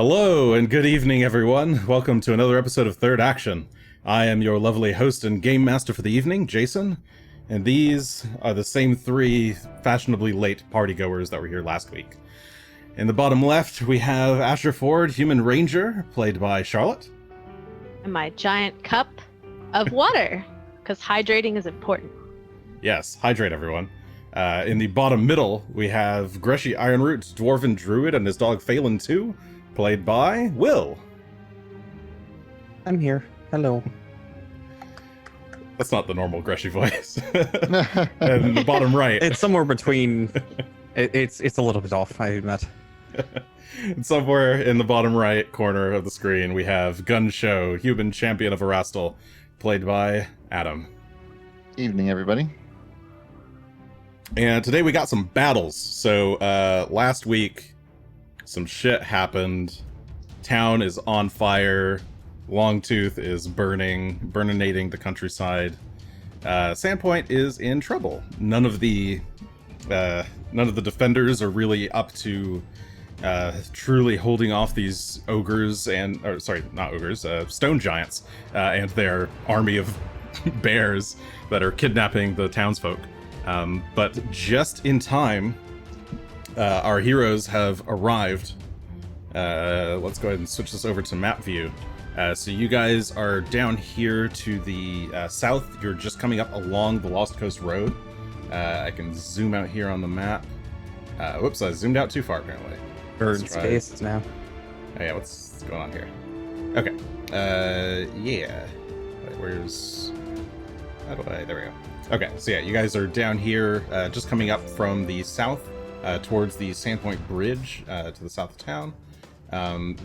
Hello and good evening, everyone. Welcome to another episode of Third Action. I am your lovely host and game master for the evening, Jason, and these are the same three fashionably late partygoers that were here last week. In the bottom left, we have Asher Ford, Human Ranger, played by Charlotte. And my giant cup of water, because hydrating is important. Yes, hydrate, everyone. In the bottom middle, we have Greshy, Ironroot, Dwarven Druid, and his dog Phelan 2, played by Will. I'm here. Hello. That's not the normal Greshy voice. And in the bottom right, It's somewhere between. It's a little bit off, I admit. and somewhere in the bottom right corner of the screen, we have Gunn, Shough, Human Champion of Erastil, played by Adam. Evening, everybody. And today we got some battles. So last week, some shit happened. Town is on fire. Longtooth is burninating the countryside. Sandpoint is in trouble. None of the defenders are really up to truly holding off these ogres stone giants and their army of bears that are kidnapping the townsfolk. But just in time, our heroes have arrived. Let's go ahead and switch this over to map view. So you guys are down here to the south. You're just coming up along the Lost Coast Road. I can zoom out here on the map. Whoops, I zoomed out too far apparently. Bird spaces now. Oh yeah, what's going on here? Okay. Yeah. Wait, there we go. Okay, so yeah, you guys are down here, just coming up from the south, towards the Sandpoint Bridge, to the south of town.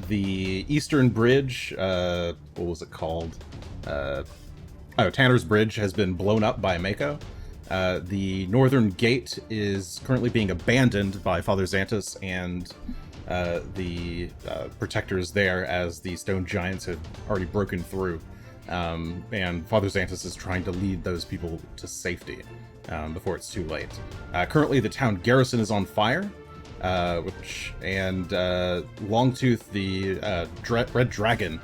The eastern bridge, what was it called? Tanner's Bridge has been blown up by Mako. The northern gate is currently being abandoned by Father Xantus and the protectors there, as the stone giants have already broken through. And Father Xantus is trying to lead those people to safety before it's too late. Currently, the town garrison is on fire, Longtooth, the red dragon,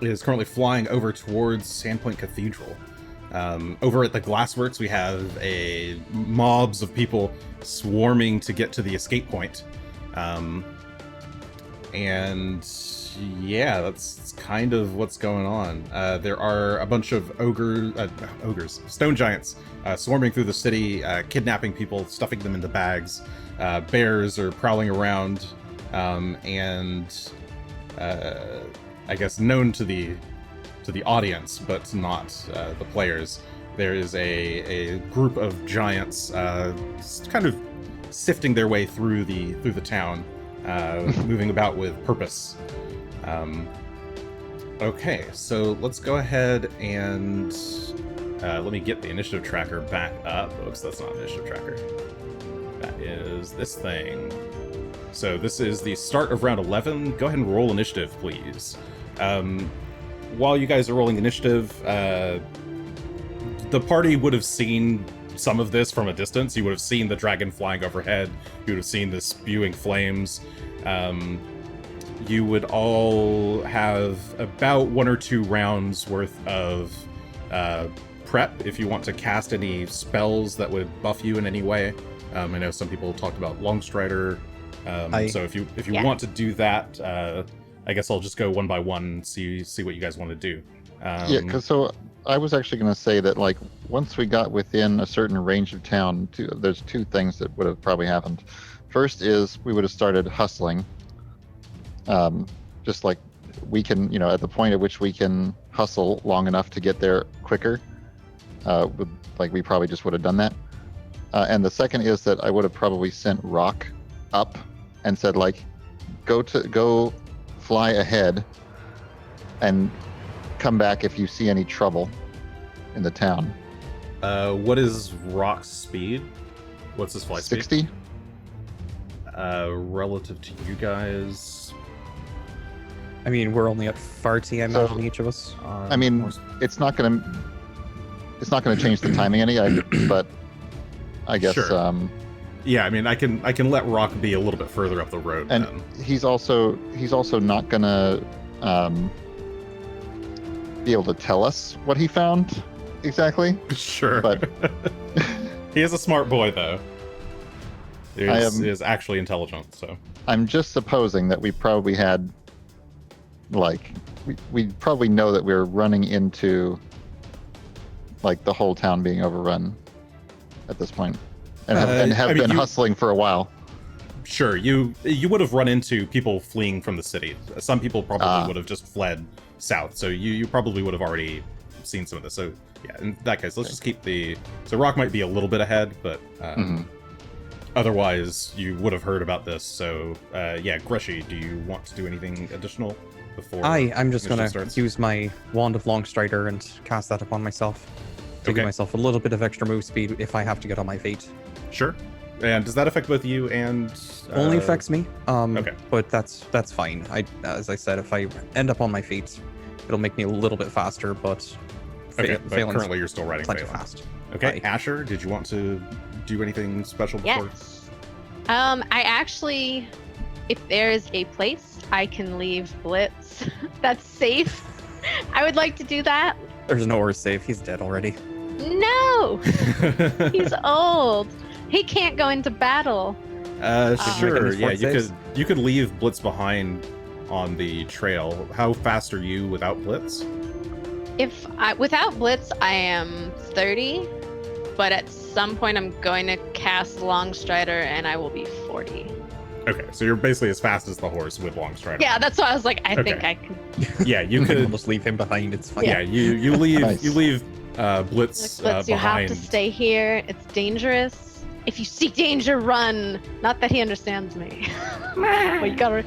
is currently flying over towards Sandpoint Cathedral. Over at the Glassworks, we have mobs of people swarming to get to the escape point. And yeah, that's kind of what's going on. There are a bunch of stone giants, swarming through the city, kidnapping people, stuffing them into bags. Bears are prowling around, and I guess known to the audience, but not the players. There is a group of giants, kind of sifting their way through the town, moving about with purpose. Okay, so let's go ahead and let me get the initiative tracker back up. Oops, that's not an initiative tracker. That is this thing. So this is the start of round 11. Go ahead and roll initiative, please. While you guys are rolling initiative, the party would have seen some of this from a distance. You would have seen the dragon flying overhead. You would have seen the spewing flames. You would all have about 1 or 2 rounds worth of prep if you want to cast any spells that would buff you in any way. I know some people talked about Longstrider, so if you want to do that, I guess I'll just go one by one and see what you guys want to do. So I was actually going to say that, like, once we got within a certain range of town, there's 2 things that would have probably happened. First is we would have started hustling. Just like we can, at the point at which we can hustle long enough to get there quicker, we probably just would have done that. And the second is that I would have probably sent Rock up and said, like, go fly ahead and come back if you see any trouble in the town. What is Rock's speed? What's his flight 60? speed? Relative to you guys, I mean, we're only at 40, I imagine, each of us. I mean, it's not gonna change the timing any, but I guess sure. Yeah, I mean, I can let Rock be a little bit further up the road. And then. he's also not gonna be able to tell us what he found exactly. Sure. But he is a smart boy, though. He I is actually intelligent, so. I'm just supposing that we probably had, like, we probably know that we're running into, like, the whole town being overrun at this point, and have been hustling for a while. Sure, you would have run into people fleeing from the city. Some people probably would have just fled south, so you probably would have already seen some of this. So yeah, in that case, let's just keep the. So Rock might be a little bit ahead, but otherwise you would have heard about this. So yeah, Greshy, do you want to do anything additional before? I'm just gonna starts? use my Wand of Longstrider and cast that upon myself to give myself a little bit of extra move speed if I have to get on my feet. Sure. And does that affect both you and? Only affects me. Okay. But that's fine. As I said, if I end up on my feet, it'll make me a little bit faster. But okay. But currently, you're still riding plenty Phelan. fast. Okay. Bye. Asher, did you want to do anything special before? Yes. I actually, if there is a place I can leave Blitz that's safe, I would like to do that. There's no worse save. He's dead already. No, he's old. He can't go into battle. Sure. Yeah, saves? you could leave Blitz behind on the trail. How fast are you without Blitz? Without Blitz, I am 30, but at some point I'm going to cast Longstrider and I will be 40. Okay, so you're basically as fast as the horse with Longstrider. Yeah, that's why I was like, I think I can. Yeah, you could almost leave him behind. It's fine. Yeah, you leave Nice. you leave Blitz, Blitz, you have behind. to stay here. It's dangerous. If you see danger, run. Not that he understands me. But you gotta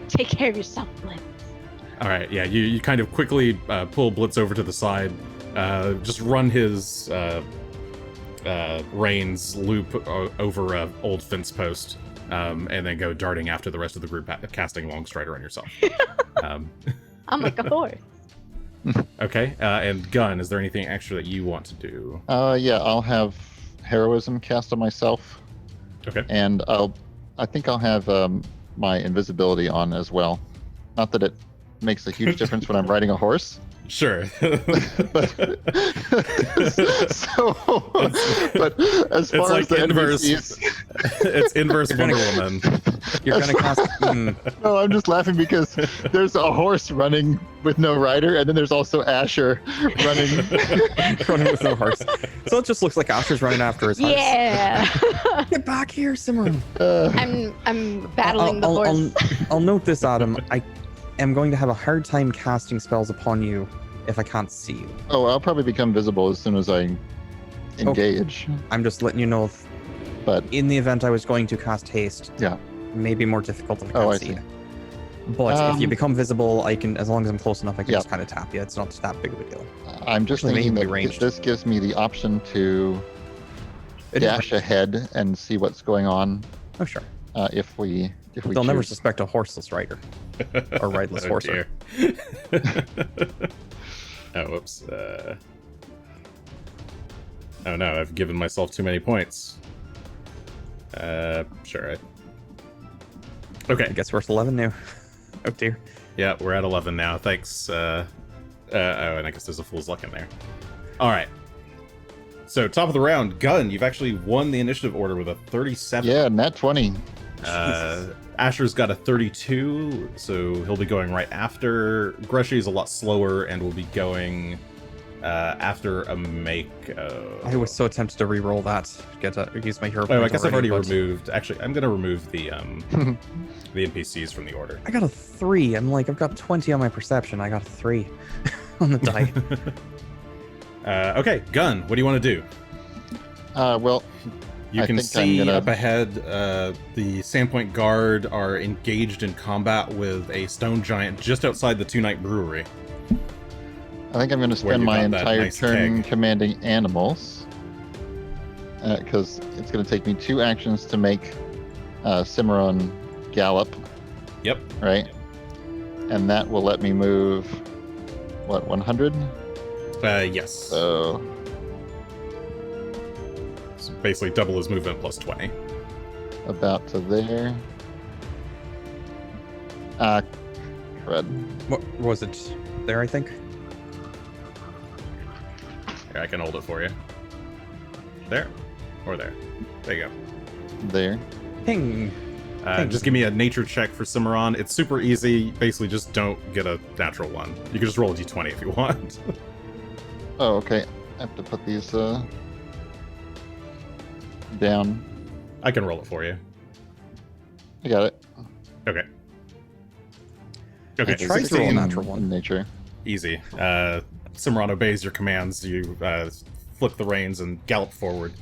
take care of yourself, Blitz. All right, yeah, you kind of quickly pull Blitz over to the side, just run his reins loop over a old fence post, and then go darting after the rest of the group, casting Longstrider on yourself. I'm like a horse. Okay, and Gunn, is there anything extra that you want to do? Yeah, I'll have heroism cast on myself, Okay. and I think I'll have my invisibility on as well. Not that it makes a huge difference when I'm riding a horse. Sure. But as far like as the inverse. NPCs, It's inverse Wonder Woman. You're gonna cast. no, I'm just laughing because there's a horse running with no rider, and then there's also Asher running. running with no horse. So it just looks like Asher's running after his horse. Yeah. Get back here, Simran. I'm battling the horse. I'll note this, Adam. I am going to have a hard time casting spells upon you if I can't see you. Oh, I'll probably become visible as soon as I engage. I'm just letting you know. But In the event I was going to cast haste, yeah. maybe more difficult if I Oh, can't I see see. you. But if you Um, become visible, I can, as long as I'm close enough, I can Yeah. just kind of tap you. It's not that big of a deal. I'm just Actually, thinking maybe that ranged. this gives me the option to It dash ahead and see what's going on Oh, sure. if we They'll never choose. suspect a horseless rider or rideless Oh, horser. dear. Oh, whoops. Oh no, I've given myself too many points. Sure. I Okay. guess we're at 11 now. Oh dear. Yeah, we're at 11 now. Thanks. Oh, and I guess there's a Fool's Luck in there. All right. So, top of the round, Gunn, you've actually won the initiative order with a 37. Yeah, nat 20. Asher's got a 32, so he'll be going right after. Greshy is a lot slower and will be going after a Mako. I was so tempted to re-roll that. Use my hero. Oh, I point guess I've already but removed. Actually, I'm going to remove the NPCs from the order. I got a 3. I'm like, I've got 20 on my perception. I got a 3 on the die. Okay, Gunn, what do you want to do? Well, You I can think see I'm gonna- up ahead, the Sandpoint Guard are engaged in combat with a stone giant just outside the Two Night Brewery. I think I'm going to Where spend you my got that entire nice turn keg. commanding animals. Because it's going to take me 2 actions to make Cimarron gallop, Yep. right? And that will let me move, what, 100? Yes. So, So basically double his movement plus 20. about to there. Ah, crud. What was it? There, I think. Here, I can hold it for you. There, or there. There you go. There. Ping. Just give me a nature check for Cimarron. It's super easy. Basically, just don't get a natural one. You can just roll a d20 if you want. Oh, okay. I have to put these down. I can roll it for you. I got it. Okay. Okay. I tried to roll a 16. natural one. In nature. Easy. Cimarron obeys your commands. You flip the reins and gallop forward.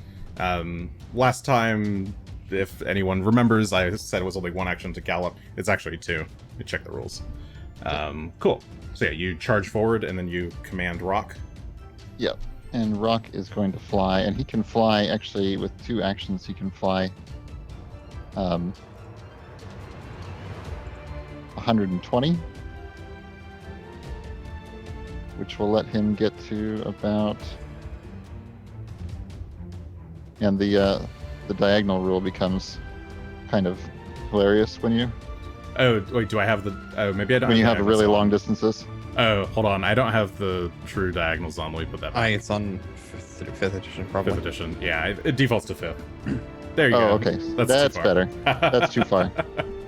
Last time, if anyone remembers, I said it was only one action to gallop. It's actually two. You check the rules. Cool. So yeah, you charge forward and then you command Rock. Yep. And Rock is going to fly, and he can fly actually with 2 actions. He can fly 120, which will let him get to about. And the diagonal rule becomes kind of hilarious when you Oh, wait, do I have the... Oh, maybe I don't when you have diagonals really on. long distances. Oh, hold on. I don't have the true diagonals on. Let me put that back. It's on 5th edition, probably. 5th edition. Yeah, it defaults to 5th. There you go. Oh, okay. That's too far. better. That's too far.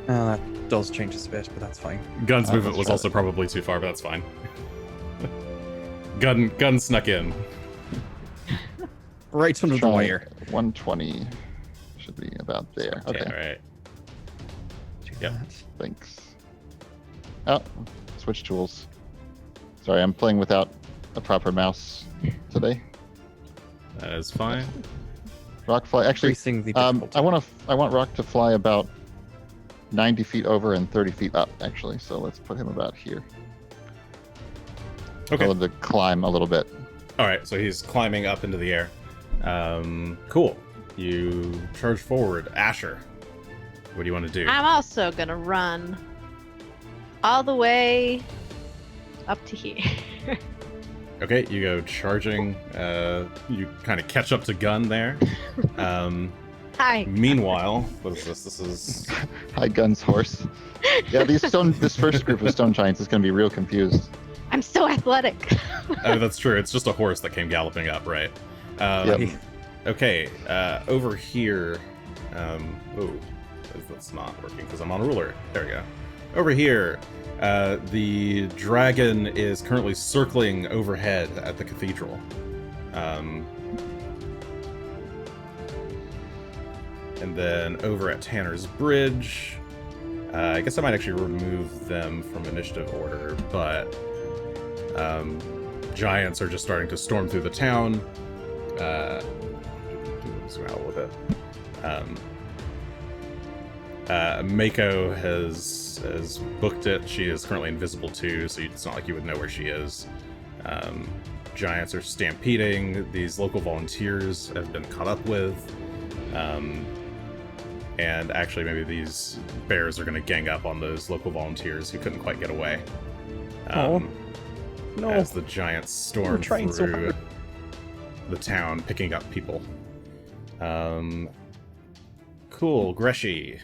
That does change a bit, but that's fine. Gunn's movement let's was try also that. probably too far, but that's fine. Gunn snuck in. Right under the Try wire. 120 should be about there. Okay. Yeah, alright. Yep. Thanks. Oh, switch tools. Sorry, I'm playing without a proper mouse today. That is fine. Rock fly. Actually, Increasing the difficulty. I want Rock to fly about 90 feet over and 30 feet up. Actually, so let's put him about here. Okay. Tell him to climb a little bit. Alright, so he's climbing up into the air. Cool. You charge forward. Asher, what do you want to do? I'm also gonna run all the way up to here. Okay, you go charging. You kind of catch up to Gunn there. Hi. Meanwhile, what is this? This is... Hi, Gunn's horse. Yeah, this first group of stone giants is going to be real confused. I'm so athletic. Oh, that's true. It's just a horse that came galloping up, right? Yep. Okay, over here... oh, that's not working because I'm on a ruler. There we go. Over here, the dragon is currently circling overhead at the cathedral. And then over at Tanner's Bridge, I guess I might actually remove them from initiative order, but giants are just starting to storm through the town. Zoom out a little bit. Mako has booked it. She is currently invisible too, so it's not like you would know where she is. Giants are stampeding. These local volunteers have been caught up with. And actually, maybe these bears are going to gang up on those local volunteers who couldn't quite get away. No. As the giants storm We're trying so through hard. the town, picking up people. Cool, Greshy.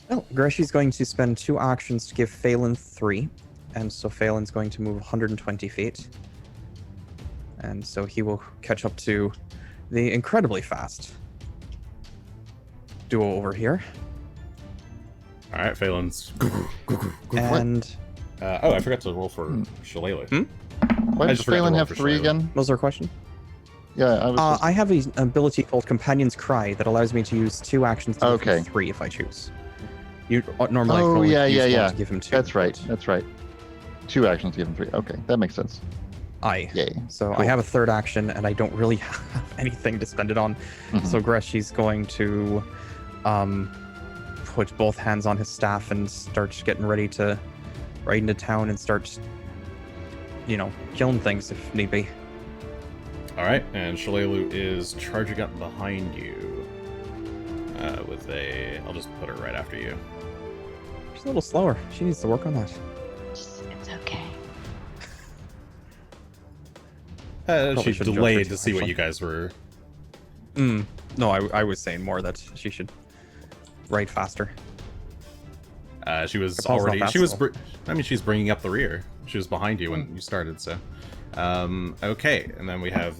Well, Greshy's going to spend 2 actions to give Phelan 3. And so Phelan's going to move 120 feet. And so he will catch up to the incredibly fast duo over here. All right, Phelan's. And I forgot to roll for Shillelagh. Why I does just forgot to Phelan roll have for 3 Shillelagh. again? what was our question? Yeah, I was. Just... I have an ability called Companion's Cry that allows me to use 2 actions to give Okay. him 3 if I choose. You normally I can Oh, only yeah, use yeah, one yeah. to give him 2. That's right. but That's right. 2 actions, give him 3. Okay, that makes sense. Yay. So Cool. I have a 3rd action, and I don't really have anything to spend it on. Mhm. So Greshy's going to put both hands on his staff and start getting ready to ride into town and start, killing things if need be. All right, and Shillelagh is charging up behind you with a... I'll just put her right after you. She's a little slower. She needs to work on that. It's okay. Probably She should've jumped delayed her to too, see what actually. you guys were No, I was saying more that she should write faster. She was Her pulse not already. fast She was. enough. I mean, she's bringing up the rear. She was behind you when you started. So, okay. And then we have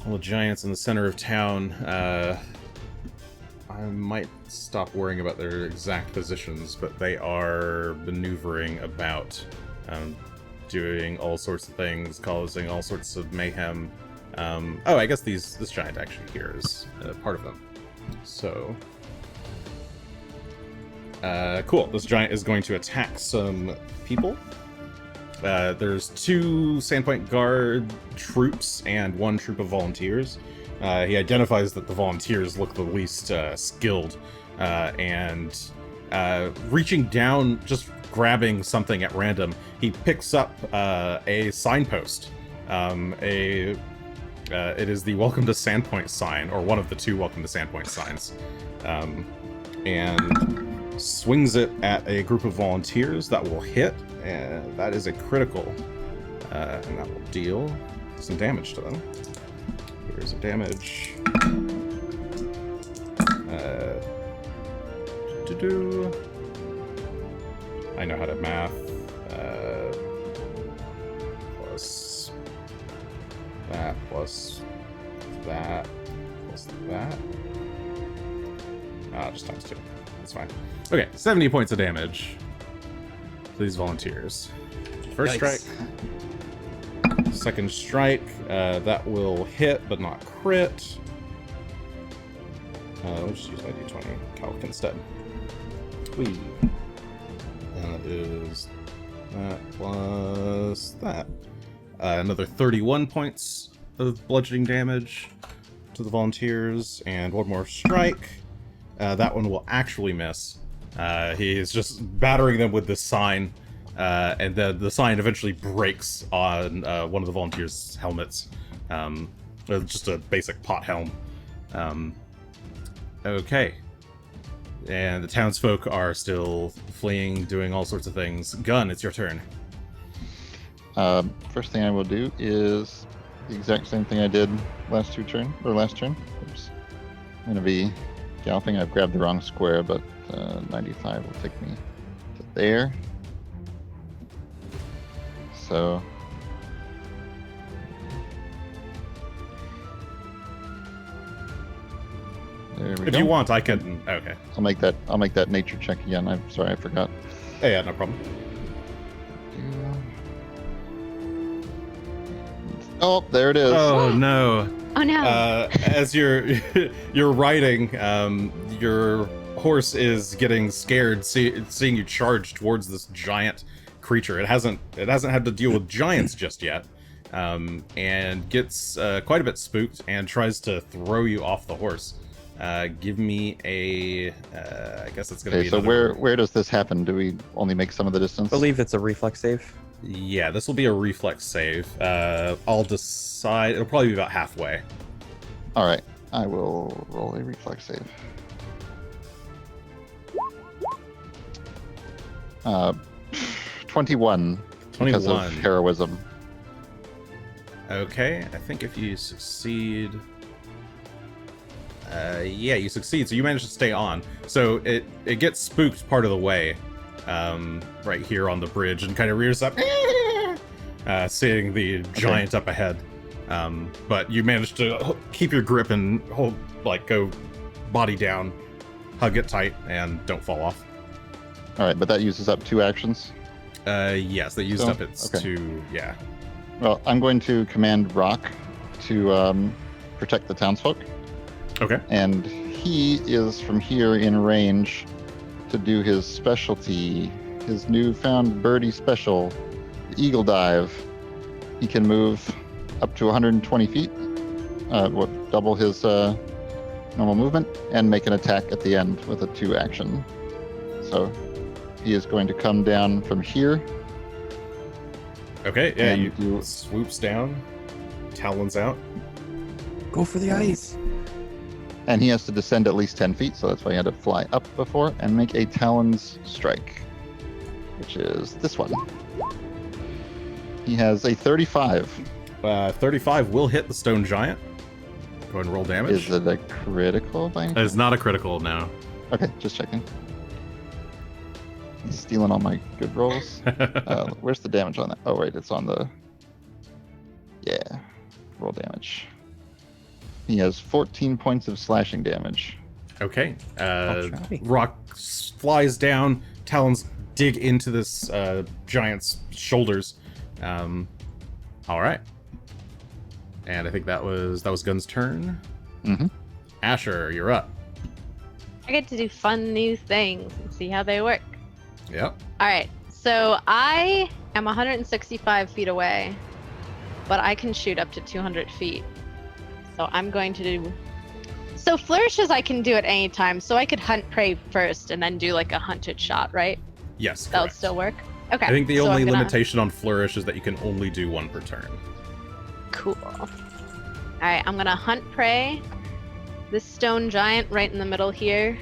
all the giants in the center of town. I might stop worrying about their exact positions, but they are maneuvering about, doing all sorts of things, causing all sorts of mayhem. Oh, I guess this giant actually here is part of them. So. Cool. This giant is going to attack some people. There's 2 Sandpoint guard troops and 1 troop of volunteers. He identifies that the volunteers look the least skilled, and reaching down, just grabbing something at random, he picks up a signpost. It is the Welcome to Sandpoint sign, or one of the 2 Welcome to Sandpoint signs, and swings it at a group of volunteers. That will hit, and that is a critical, and that will deal some damage to them. Here's a damage. I know how to math. Plus that, plus that, plus that. Just times 2. That's fine. Okay, 70 points of damage to these volunteers. First strike. Second strike. That will hit, but not crit. We'll just use my d20 calc instead. Whee. And that is that plus that. Another 31 points of bludgeoning damage to the volunteers, and 1 more strike. That one will actually miss. He is just battering them with this sign, and then the sign eventually breaks on one of the volunteers' helmets. Just a basic pot helm. Okay. And the townsfolk are still fleeing, doing all sorts of things. Gunn, it's your turn. First thing I will do is the exact same thing I did last turn. Oops. I'm going to be galloping. I've grabbed the wrong square, but 95 will take me to there. So there we go. If you want, I can. Okay. I'll make that nature check again. I'm sorry, I forgot. Yeah, no problem. Oh, there it is. Oh no. Oh no. As you're riding, your horse is getting scared, seeing you charge towards this giant creature. It hasn't had to deal with giants just yet, and gets quite a bit spooked and tries to throw you off the horse. Give me a. I guess it's gonna be. So where does this happen? Do we only make some of the distance? I believe it's a reflex save. Yeah, this will be a reflex save. I'll decide. It'll probably be about halfway. All right, I will roll a reflex save. 21. Because of heroism. Okay, I think if you succeed. Yeah, you succeed. So you manage to stay on. So it gets spooked part of the way. Right here on the bridge, and kind of rears up, seeing the giant up ahead. But you manage to keep your grip and go body down, hug it tight, and don't fall off. All right, but that uses up 2 actions. Yes, that used up its 2. Yeah. Well, I'm going to command Rock to protect the townsfolk. Okay. And he is from here in range to do his specialty, his newfound birdie special, the Eagle Dive. He can move up to 120 feet, double his normal movement, and make an attack at the end with a 2 action. So he is going to come down from here. Okay, yeah, you swoops down, talons out. Go for the ice. And he has to descend at least 10 feet, so that's why he had to fly up before and make a Talons strike, which is this one. He has a 35. 35 will hit the stone giant. Go ahead and roll damage. Is it a critical by any It's not a critical, no. Okay, just checking. He's stealing all my good rolls. Where's the damage on that? Oh, wait, it's on the... Yeah, roll damage. He has 14 points of slashing damage. Okay. try. Rock flies down. Talons dig into this giant's shoulders. All right. And I think that was Gunn's turn. Mm-hmm. Asher, you're up. I get to do fun new things and see how they work. Yep. All right, so I am 165 feet away, but I can shoot up to 200 feet. So I'm going to do... So flourishes I can do at any time, so I could hunt prey first and then do like a hunted shot, right? Yes, That would correct. still work? Okay. I think the so only I'm gonna- limitation on flourish is that you can only do one per turn. Cool. All right, I'm gonna hunt prey. This stone giant right in the middle here.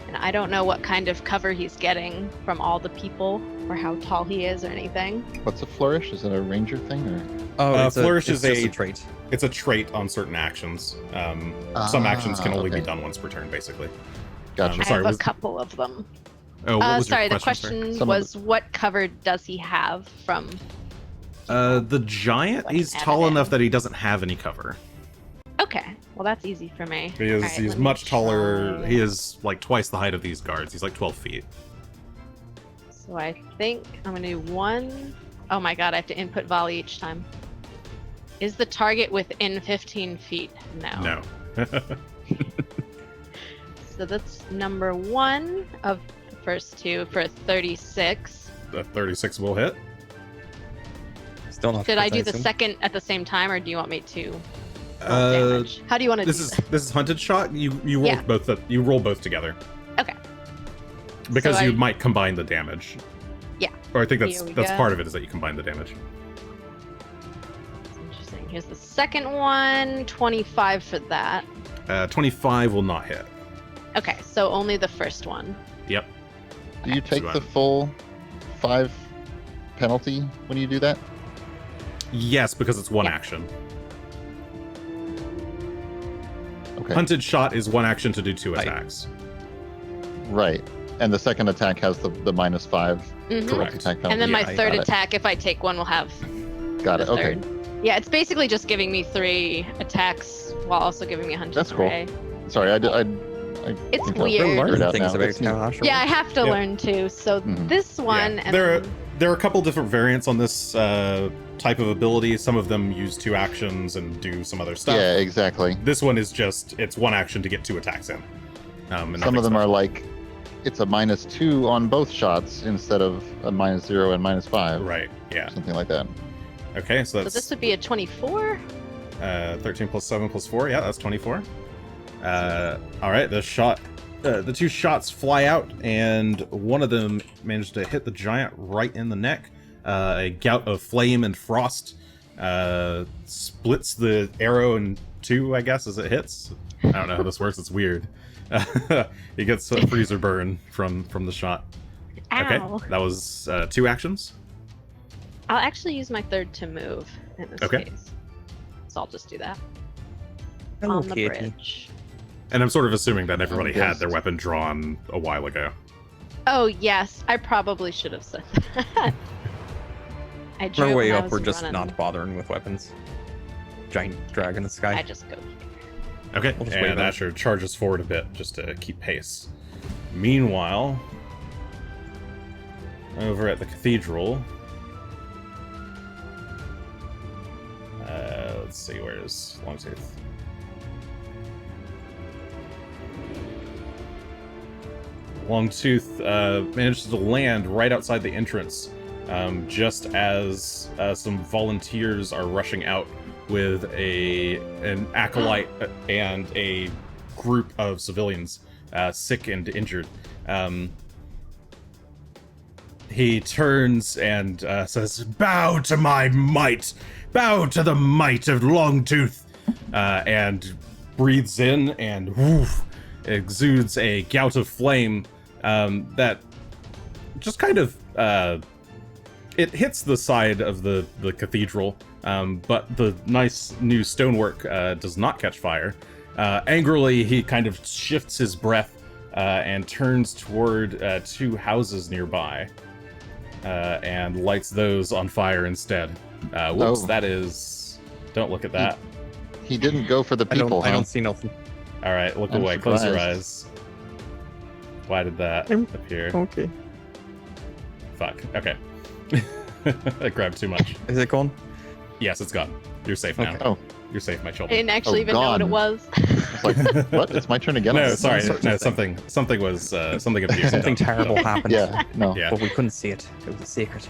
And I don't know what kind of cover he's getting from all the people or how tall he is or anything. What's a flourish? Is it a ranger thing or? Oh, Flourish it's is just a- trait. It's a trait on certain actions. Some actions can only be okay. done once per turn, basically. Gotcha. I'm sorry, I have was- a couple of them. Oh, what was Sorry, your the question? question Some of was what cover does he have from... The giant, Like, he's add tall it in. enough that he doesn't have any cover. Okay, well that's easy for me. He is, All right, he's let me much taller. try. He is like twice the height of these guards. He's like 12 feet. So I think I'm gonna do one. Oh my god, I have to input volley each time. Is the target within 15 feet? No. No. So that's number one of the first two for 36. The 36 will hit. Still not. Should I do the appetizing. second at the same time, or do you want me to roll Uh, damage? How do you want to do this is hunted shot. You roll Yeah. both. You roll both together. Okay. Because So you I- might combine the damage. Yeah. Or I think Here we that's go. part of it is that you combine the damage. Interesting. Here's the second one. 25 for that. 25 will not hit. Okay, so only the first one. Yep. Do you take So, the full 5 penalty when you do that? Yes, because it's one Yeah. action. Okay. Hunted shot is one action to do 2 Right. attacks. Right. And the second attack has the -5 Mhm. Correct. attack penalty. And then my Yeah, third got it. attack, if I take one, will have Got it. the Okay. third. Yeah, it's basically just giving me 3 attacks while also giving me 100 That's cool. array. Sorry, I It's think I weird. We're figured learning it out things now. about It's neat. how Asher Yeah, I works. have to Yeah. learn too. So Mhm. this one, Yeah. and There then- are a couple different variants on this type of ability. Some of them use 2 actions and do some other stuff. Yeah, exactly. This one is just, it's one action to get 2 attacks in. And Some nothing of them are special. like, it's a -2 on both shots instead of a -0 and -5. Right, yeah. Something like that. Okay, so so that's this would be a 24. 13 plus 7 plus 4. Yeah, that's 24. All right, the 2 shots fly out, and one of them managed to hit the giant right in the neck. A gout of flame and frost splits the arrow in 2, I guess, as it hits. I don't know how this works. It's weird. He gets a freezer burn from the shot. Ow. Okay, that was 2 actions. I'll actually use my third to move in this Okay. case. So I'll just do that Hello, on the kitty. bridge. And I'm sort of assuming that everybody had Yes. their weapon drawn a while ago. Oh yes, I probably should have said that. I On drew our it way when I up, was we're just running. not bothering with weapons. Giant dragon in the sky. I just go. Okay, We'll just wait and on it. Asher charges forward a bit just to keep pace. Meanwhile, over at the cathedral, let's see, where is Longtooth? Longtooth manages to land right outside the entrance, just as some volunteers are rushing out with an acolyte and a group of civilians, sick and injured. He turns and says, "Bow to my might! Bow to the might of Longtooth!" And breathes in and woof, exudes a gout of flame that just kind of it hits the side of the cathedral but the nice new stonework does not catch fire. Angrily, he kind of shifts his breath and turns toward 2 houses nearby and lights those on fire instead. Whoops, Oh. that is... Don't look at that. He didn't go for the people. I don't see nothing. All right, look I'm away. Close your surprised. eyes. Why did that I'm- appear? Okay. Fuck. Okay. I grabbed too much. Is it gone? Yes, it's gone. You're safe now. Okay. Oh, You're safe, my I children. didn't actually Oh, even know what it gone. was. it's like what? It's my turn again. No, on this? sorry. sorts No, of thing. something was something appeared. Something No, terrible no. happened. Yeah. No. Yeah. But we couldn't see it. It was a secret.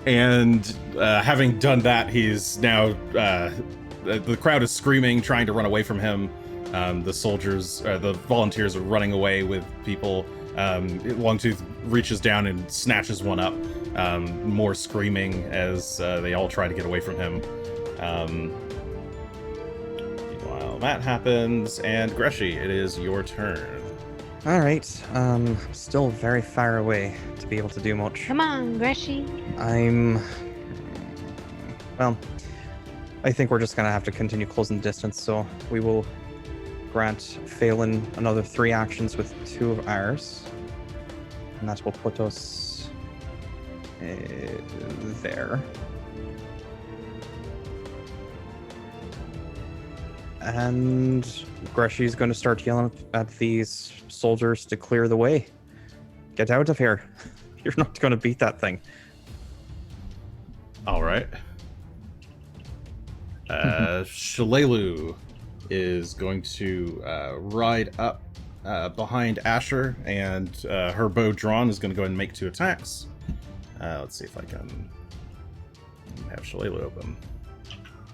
And having done that, he's now the crowd is screaming, trying to run away from him. The volunteers are running away with people. Longtooth reaches down and snatches one up. More screaming as they all try to get away from him. Meanwhile, that happens, and Greshy, it is your turn. All right. Still very far away to be able to do much. Come on, Greshy. Well, I think we're just gonna have to continue closing the distance. So we will grant Phelan another 3 actions with 2 of ours, and that will put us there. And Greshy's going to start yelling at these soldiers to clear the way. Get out of here. You're not going to beat that thing. All right. Shalelu is going to ride up behind Asher, and her bow drawn is going to go ahead and make 2 attacks. Let's see if I can have Shalelu open.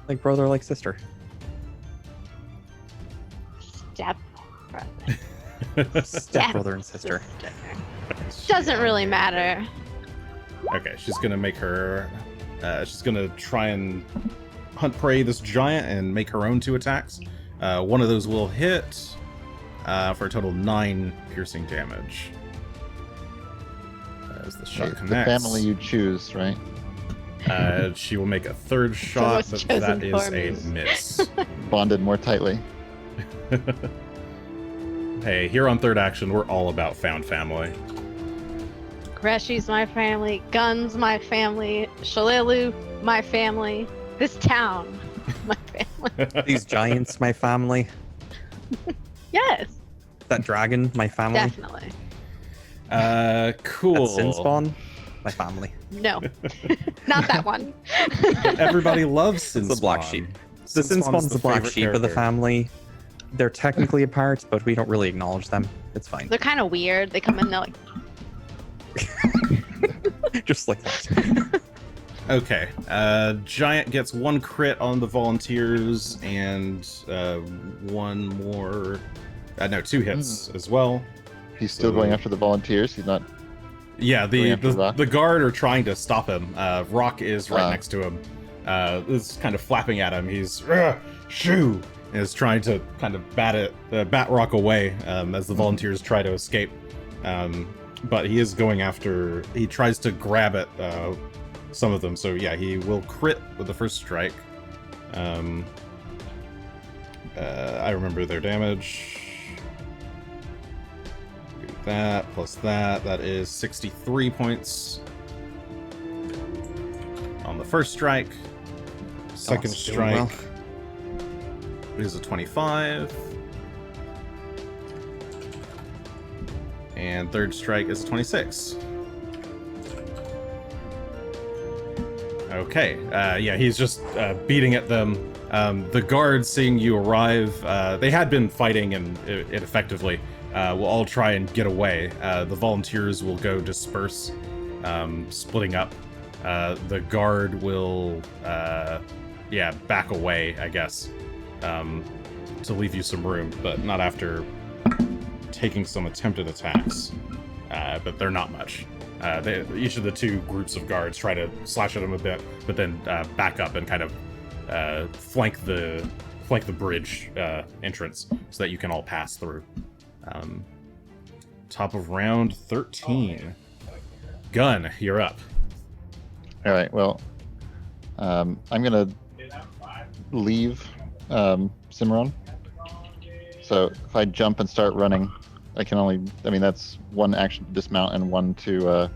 Like brother, like sister. Step brother. Step brother and sister. Doesn't really matter. Okay, she's going to make her... she's going to try and hunt prey this giant and make her own 2 attacks. One of those will hit for a total of 9 piercing damage. As the shot It's the connects. family you choose, right? She will make a 3rd shot, was but chosen that is for a me. miss. Bonded more tightly. Hey, here on 3rd action, we're all about found family. Greshy's my family. Gunn's my family. Shalelu, my family. This town, my family. These giants, my family. Yes, That dragon, my family. definitely. Cool. That sin spawn, my family. No, not that one. Everybody loves Sin It's the black Spawn. sheep. The sin spawn's the black favorite sheep of the character. family. They're technically apart, but we don't really acknowledge them. It's fine. They're kind of weird. They come in, they're like, Just like that. Okay. Giant gets 1 crit on the volunteers and 1 more. No, 2 hits as well. He's still So- going after the volunteers. He's not. Yeah, Going after Rock? the guard are trying to stop him. Rock is right Ah. next to him. Is kind of flapping at him. He's Shough, and is trying to kind of bat Rock away as the volunteers try to escape. But he is going after. He tries to grab at some of them. So yeah, he will crit with the 1st strike. I remember their damage. Do that plus that. That is 63 points on the 1st strike. 2nd Doing strike well. is a 25. And 3rd strike is a 26. Okay. Yeah, he's just beating at them. The guards, seeing you arrive, they had been fighting and ineffectively. Will all try and get away. The volunteers will go disperse, splitting up. The guard will, back away, I guess, to leave you some room, but not after taking some attempted attacks. But they're not much. Each of the 2 groups of guards try to slash at them a bit, but then back up and kind of flank the bridge entrance so that you can all pass through. Top of round 13. Gunn, you're up. All right. Well, I'm gonna leave Cimarron. So if I jump and start running, I can only. I mean, that's one action to dismount and one to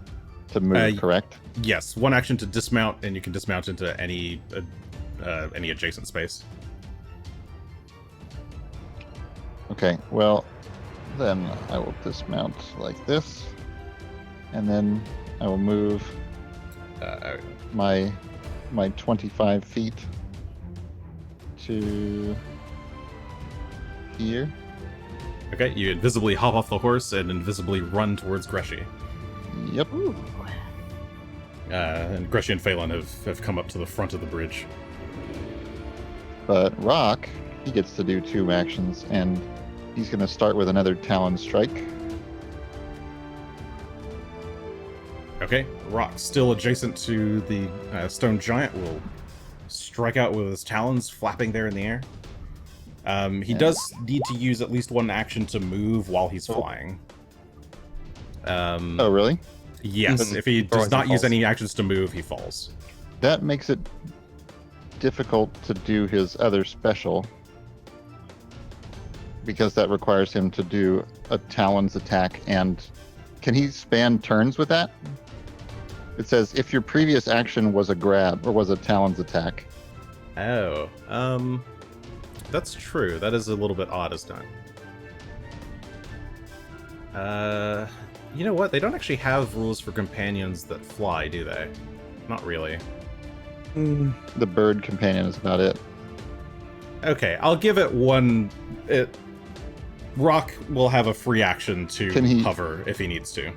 move. Correct? Yes, one action to dismount, and you can dismount into any adjacent space. Okay. Well, then I will dismount like this, and then I will move my 25 feet to here. Okay, you invisibly hop off the horse and invisibly run towards Greshy. Yep. Ooh. And Greshy and Phelan have come up to the front of the bridge. But Rock, he gets to do 2 actions, and he's going to start with another Talon Strike. Okay, Rock, still adjacent to the stone giant, will strike out with his talons flapping there in the air. He does need to use at least one action to move while he's flying. Oh, really? Yes, if he does not use any actions to move, he falls. That makes it difficult to do his other special, because that requires him to do a Talons attack, and can he span turns with that? It says if your previous action was a grab or was a Talons attack. Oh, that's true. That is a little bit odd as done. You know what? They don't actually have rules for companions that fly, do they? Not really. The bird companion is about it. Okay, I'll give it one. Rock will have a free action to hover if he needs to.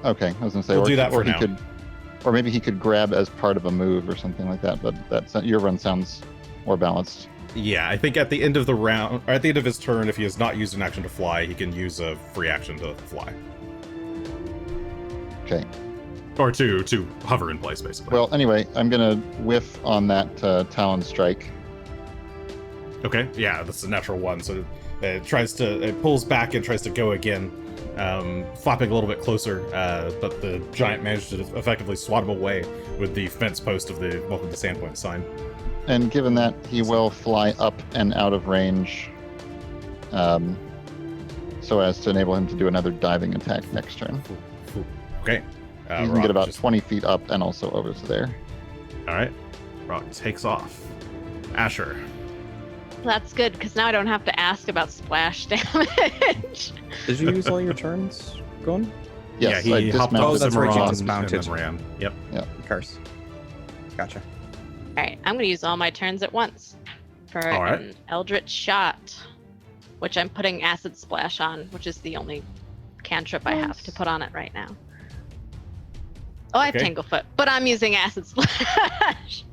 Okay, I was gonna say, We'll do that for now. Or maybe he could grab as part of a move or something like that. But your run sounds more balanced. Yeah, I think at the end of the round, or at the end of his turn, if he has not used an action to fly, he can use a free action to fly. Okay. Or to hover in place, basically. Well, anyway, I'm gonna whiff on that Talon Strike. Okay, yeah, that's a natural one. So it pulls back and tries to go again, flopping a little bit closer, but the giant managed to effectively swat him away with the fence post of the Welcome to Sandpoint sign. And given that, he will fly up and out of range, so as to enable him to do another diving attack next turn. Okay. You can get about 20 feet up and also over to there. Alright. Rock takes off. Asher. That's good, because now I don't have to ask about splash damage. Did you use all your turns, Gunn? Yes, yeah, he hopped off that's right, he Cimarron dismounted. and then ran. Yep. Of course. Gotcha. Alright, I'm going to use all my turns at once for an Eldritch Shot, which I'm putting Acid Splash on, which is the only cantrip I have to put on it right now. Oh, I have Tanglefoot, but I'm using Acid Splash.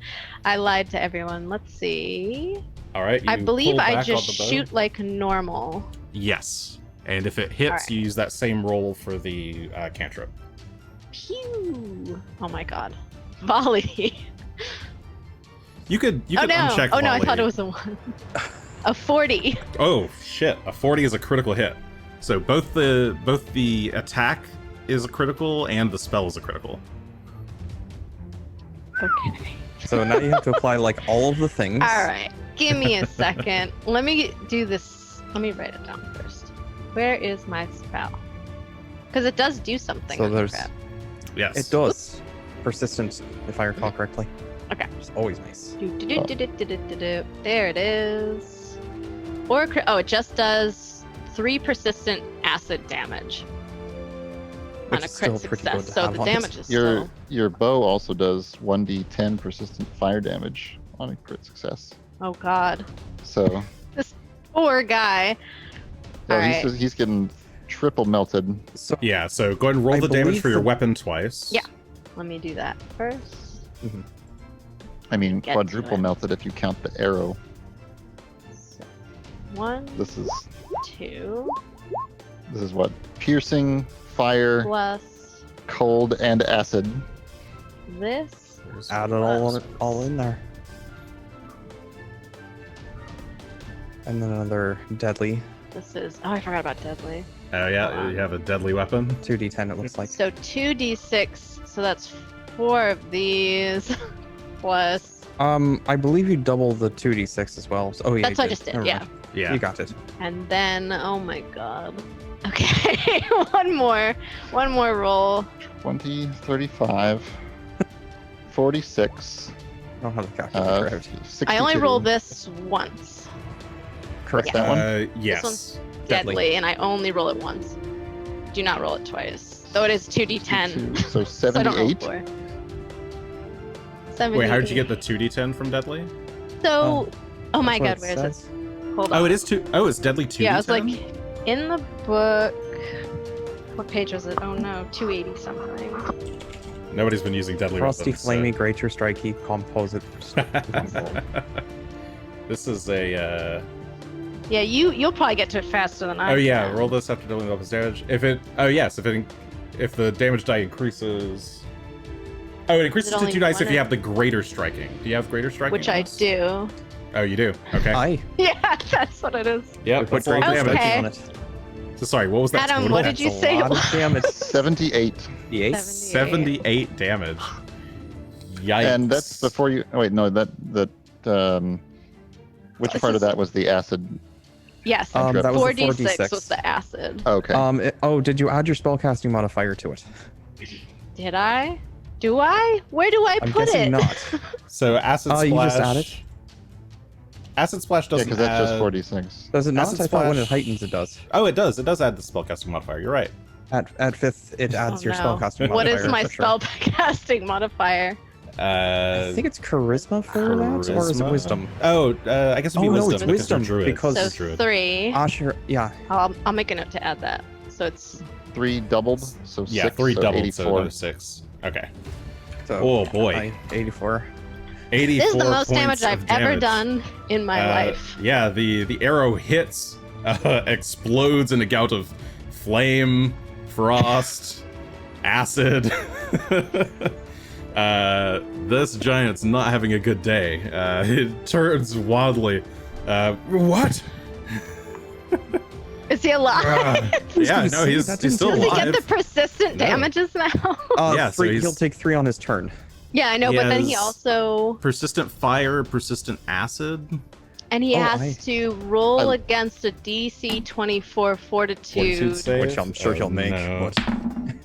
I lied to everyone. Let's see. All right. I believe I just shoot like normal. Yes. And if it hits, you use that same roll for the cantrip. Pew! Oh my god. Volley. You could uncheck Oh no, I volley. thought it was a 1. A 40. Oh shit! A 40 is a critical hit. So both the attack is a critical and the spell is a critical. Okay. So now you have to apply like all of the things. All right. Give me a second. Let me do this. Let me write it down first. Where is my spell? Because it does do something. So there's. Yes. It does. Persistent, if I recall correctly. Okay. It's always nice. There it is. It just does 3 persistent acid damage on a crit success. So the damage is still. Your bow also does 1d10 persistent fire damage on a crit success. Oh god. So. This poor guy. So he's getting triple melted. So go ahead and roll the damage for your weapon twice. Yeah. Let me do that first. Mm-hmm. I mean, quadruple melted if you count the arrow. So, 1. This is 2. This is what? Piercing, fire, plus cold, and acid. This. Add it all in there. And then another deadly. This is. Oh, I forgot about deadly. Oh yeah, you have a deadly weapon. 2d10 it looks like. So 2d6. So that's 4 of these plus. I believe you double the 2d6 as well. Oh yeah. That's you what I just did. Never Yeah. mind. Yeah. You got it. And then, oh my god. Okay, one more roll. 20, 35, 46, I don't have the calculator out. 62. I only rolled this once. Correct. that one? Yes. one's Deadly. Deadly, and I only roll it once. Do not roll it twice. Though it is 2d10. So So I don't roll 78. 4. 78. Wait, how did you get the 2d10 from Deadly? So, oh my That's god, what where it is says. it? Hold on. Oh, it is 2. Oh, it's Deadly 2d10? Yeah, I was like, in the book. What page was it? Oh no, 280 something. Nobody's been using Deadly Frosty, weapons. flamey, greater, strikey, composite. This is a. Yeah, you'll probably get to it faster than I. Oh yeah, can. roll this after dealing weapons damage. If it. Oh yes, if the damage die increases. Oh, it increases to only 2 dice if one you or- have the greater striking. Do you have greater striking? Which on I this? do. Oh, you do. Okay. Aye. Yeah, that's what it is. Yep. We put That's a lot of great damage. Okay. on it. So sorry, what was that Adam, total? what did you That's a say it lot of was? damage. 78. Yay. 78 damage. Yikes. And that's before you. Oh, wait, no, which This part of is- that was the acid? Yes, That was the 4d6 was the acid. Okay. Did you add your spellcasting modifier to it? Did I? Do I? Where do I I'm put guessing it? not. So acid splash. you just add it? Acid splash Yeah, doesn't because that's just add- 46. Does it not? Acid I thought when it splash- heightens it does. Oh, it does. It does add the spellcasting modifier. You're right. At 5th, it adds Oh, your no. spellcasting What modifier. is my for sure. spellcasting modifier? I think it's charisma for that, or is it charisma? wisdom? Oh, I guess it'd be Oh, no, wisdom. it's because wisdom, you're druid. because- So You're druid. 3. Sure. Yeah. I'll make a note to add that. So it's 3 doubled, so Yeah, 6. 3 so doubled, 84. so another 6. Okay. So, Oh boy. 84. 84 this is the most points damage of I've ever damage. done in my life. Yeah, the arrow hits, explodes in a gout of flame, frost, acid. This giant's not having a good day. It turns wildly. What? Is he alive? Yeah, no, see, he's that didn't still Does he alive. get the persistent No. damages now? Yeah, so he'll he's- take 3 on his turn. Yeah, I know, He but then he has- also Persistent fire, persistent acid. and he Oh, has to roll I- against a DC 24 Fortitude fortitude. save? Which I'm sure Oh, he'll make. no. But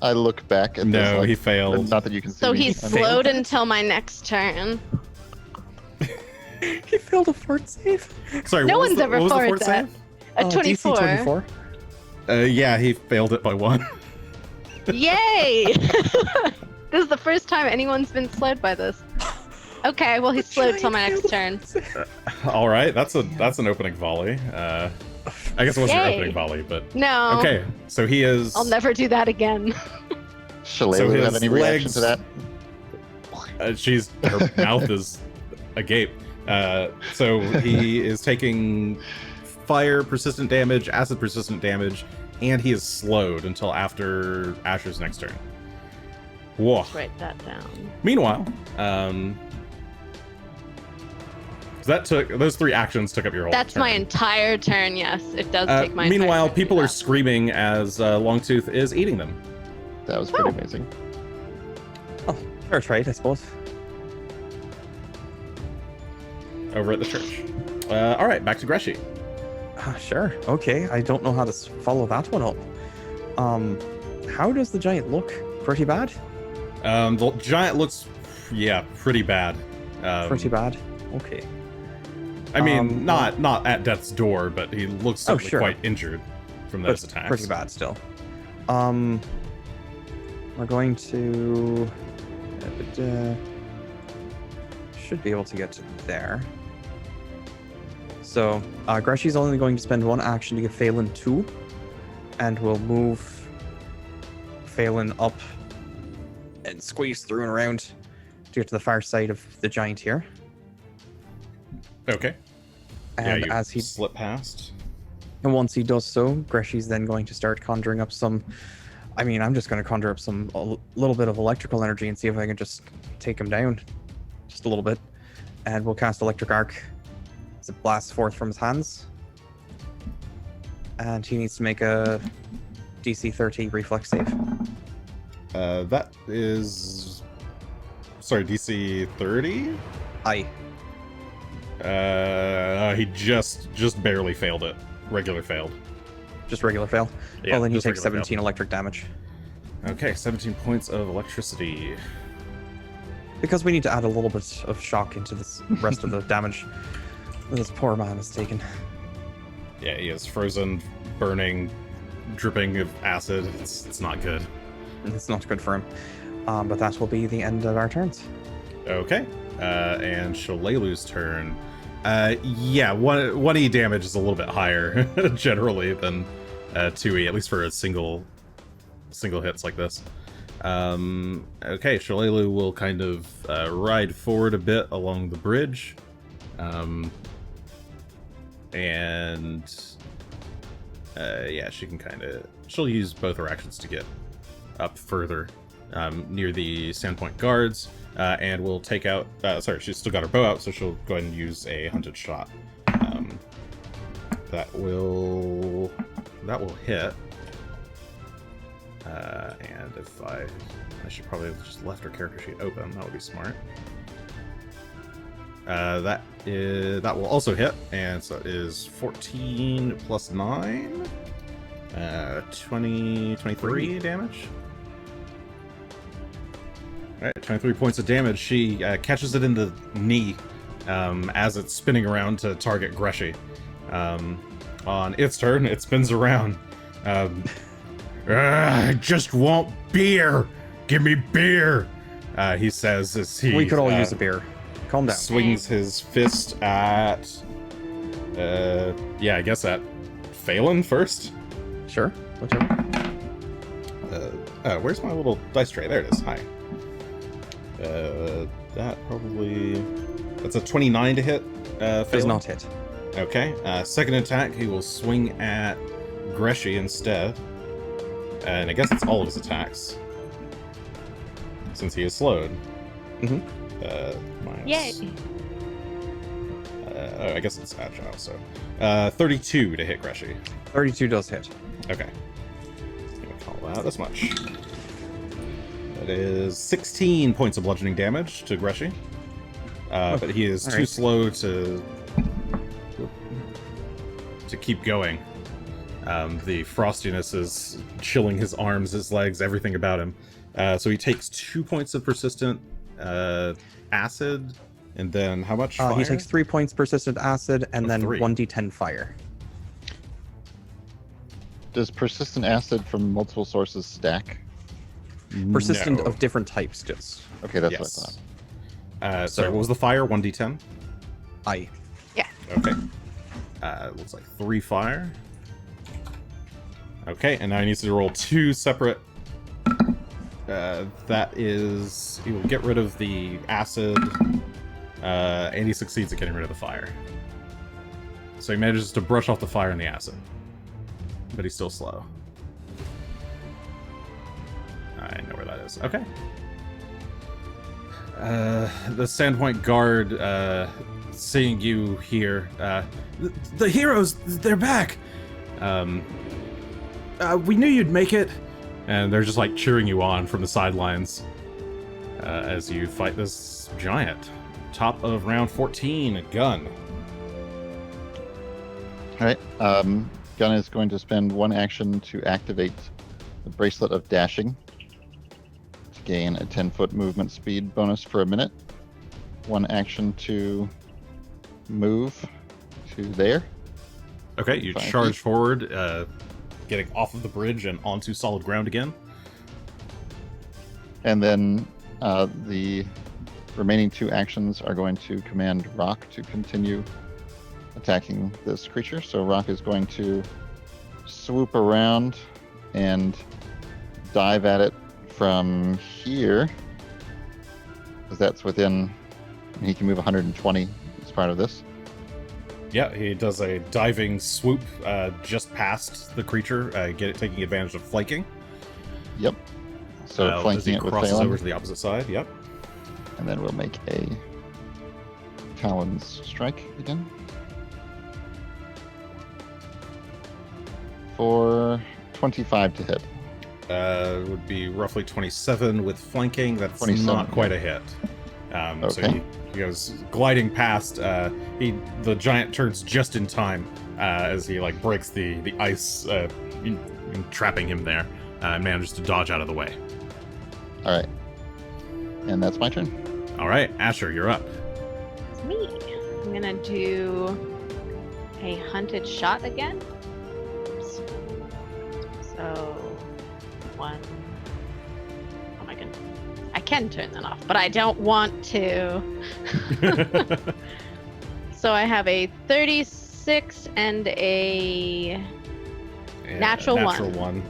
I look back at this. No, like, he failed. Not that you can see So me. he's I'm- slowed until my next turn. he failed a fort save. Sorry, No what was one's the, ever what was the forward fort that. save? A DC 24. 24. Yeah, he failed it by 1. Yay! This is the first time anyone's been slowed by this. Okay, well he's slowed till my next turn. All right, that's an opening volley. I guess it wasn't your Yay. opening volley, but No. okay. So he is. I'll never do that again. Shillelagh, So have his any reaction legs- to that? Her mouth is agape. So he is taking fire persistent damage, acid persistent damage, and he is slowed until after Asher's next turn. Whoa. Write that down. Meanwhile, that took those 3 actions took up your whole. That's turn. my entire turn. Yes, it does take my. Meanwhile, entire turn to people do are that. screaming as Longtooth is eating them That was pretty Oh. amazing. Oh, fair trade, I suppose. over at the church. All right, back to Greshy. Sure. Okay. I don't know how to follow that one up. How does the giant look? Pretty bad. The giant looks, yeah, pretty bad. Pretty bad. Okay. I mean, not at death's door, but he looks Oh, certainly sure. quite injured from those attacks. Pretty bad still. We're going to should be able to get to there. So Greshy's only going to spend 1 action to give Phelan 2, and we'll move Phelan up and squeeze through and around to get to the far side of the giant here. Okay. And you as he slip past. And once he does so, Greshy's then going to start conjuring up some. I mean, I'm just going to conjure up a little bit of electrical energy and see if I can just take him down just a little bit. And we'll cast Electric Arc as it blasts forth from his hands. And he needs to make a DC 30 reflex save. That is Sorry, DC 30? Aye. He just barely failed it. Regular failed. Just regular fail. Yeah, Well, then he just takes regular 17 electric damage. Okay, 17 points of electricity. Because we need to add a little bit of shock into this rest of the damage that this poor man has taken. Yeah, he is frozen, burning, dripping of acid. It's not good. It's not good for him. But that will be the end of our turns. Okay. And Shalelu's turn. Yeah, 1E damage is a little bit higher generally than 2E, at least for a single hits like this. Okay, Shalelu will kind of ride forward a bit along the bridge. And yeah, she'll use both her actions to get up further near the Sandpoint guards, and will take out, sorry, she's still got her bow out, so she'll go ahead and use a hunted shot. That will hit. And if I should probably have just left her character sheet open, that would be smart. That will also hit, and so it is 14 plus 9, 23 damage. Alright, 23 points of damage. She catches it in the knee as it's spinning around to target Greshy. On its turn, it spins around. I just want beer! Give me beer! He says as he... We could all use a beer. Calm down. Swings his fist at... yeah, I guess at Phelan first. Sure, whichever. Where's my little dice tray? There it is. Hi. That probably... That's a 29 to hit, Does not hit. Okay. Second attack, he will swing at Greshy instead. And I guess it's all of his attacks. Since he is slowed. Mm-hmm. Minus... Yay! I guess it's agile, so... 32 to hit Greshy. 32 does hit. Okay. I'm gonna call that this much. That is 16 points of bludgeoning damage to Greshy. But he is too slow to keep going. The frostiness is chilling his arms, his legs, everything about him. So he takes 2 points of persistent acid, and then how much fire? He takes 3 points persistent acid, and then 3. 1d10 fire. Does persistent acid from multiple sources stack? Persistent No. of different types does. Okay, that's Yes. what I thought. Sorry, what was the fire? 1d10? Aye. Okay. Looks like 3 fire. Okay, and now he needs to roll 2 separate... that is... He will get rid of the acid, and he succeeds at getting rid of the fire. So he manages to brush off the fire and the acid. But he's still slow. I know where that is. Okay. The Sandpoint guard, seeing you here, the heroes, they're back! We knew you'd make it! And they're just like cheering you on from the sidelines as you fight this giant. Top of round 14, Gunn. Alright, Gunn is going to spend 1 action to activate the Bracelet of Dashing to gain a 10-foot movement speed bonus for a minute. 1 action to move to there. Okay, you 5 charge feet. forward, getting off of the bridge and onto solid ground again. And then the remaining 2 actions are going to command Rock to continue attacking this creature. So Rock is going to swoop around and dive at it from here, because that's within... He can move 120 as part of this. Yeah, he does a diving swoop just past the creature, taking advantage of flanking. Yep. So as flanking he it with crosses Phelan. over to the opposite side. Yep. And then we'll make a Talon's strike again. For 25 to hit. Would be roughly 27 with flanking. That's 27, not quite a hit. So Okay. he goes gliding past. The giant turns just in time as he like breaks the ice, trapping him there, and manages to dodge out of the way. All right. And that's my turn. All right, Asher, you're up. It's me. I'm gonna do a hunted shot again. Oops. So, one. Oh my goodness. I can turn that off, but I don't want to. So I have a 36 and a natural one. Natural one.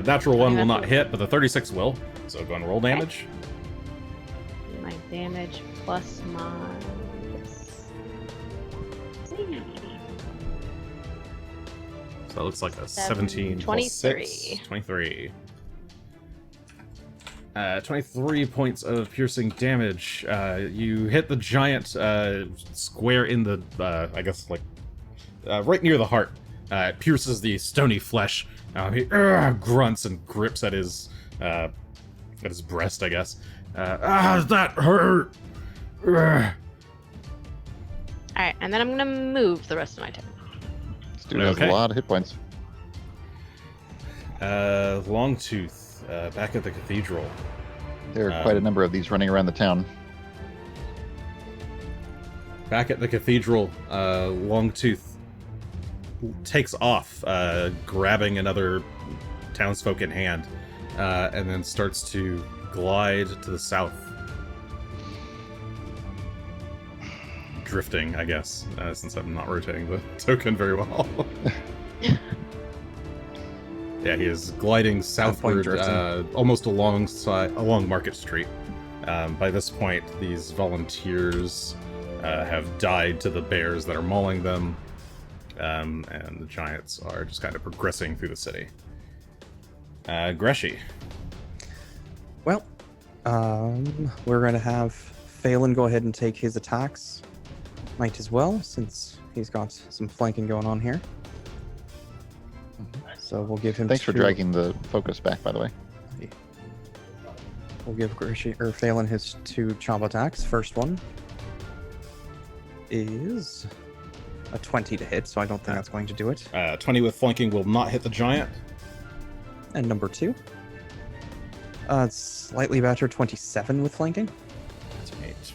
Natural one will not hit, but the 36 will. So go and roll damage. My damage plus my. So that looks like a 17 plus 6. 23. 23 points of piercing damage. You hit the giant square in the, I guess, like, right near the heart. It pierces the stony flesh. He grunts and grips at his breast, I guess. That hurt! Alright, and then I'm gonna move the rest of my turn. This dude has a lot of hit points. Longtooth, back at the cathedral. There are quite a number of these running around the town. Back at the cathedral, Longtooth takes off, grabbing another townsfolk in hand, and then starts to glide to the south. Drifting, I guess, since I'm not rotating the token very well. Yeah, he is gliding southward, almost along Market Street. By this point, these volunteers have died to the bears that are mauling them, and the giants are just kind of progressing through the city. Greshy. Well, we're going to have Phelan go ahead and take his attacks. Might as well, since he's got some flanking going on here. So we'll give him. Thanks for dragging the focus back, by the way. We'll give Phelan his 2 chomp attacks. First one is a 20 to hit, so I don't think that's going to do it. 20 with flanking will not hit the giant. And number 2. Slightly better, 27 with flanking.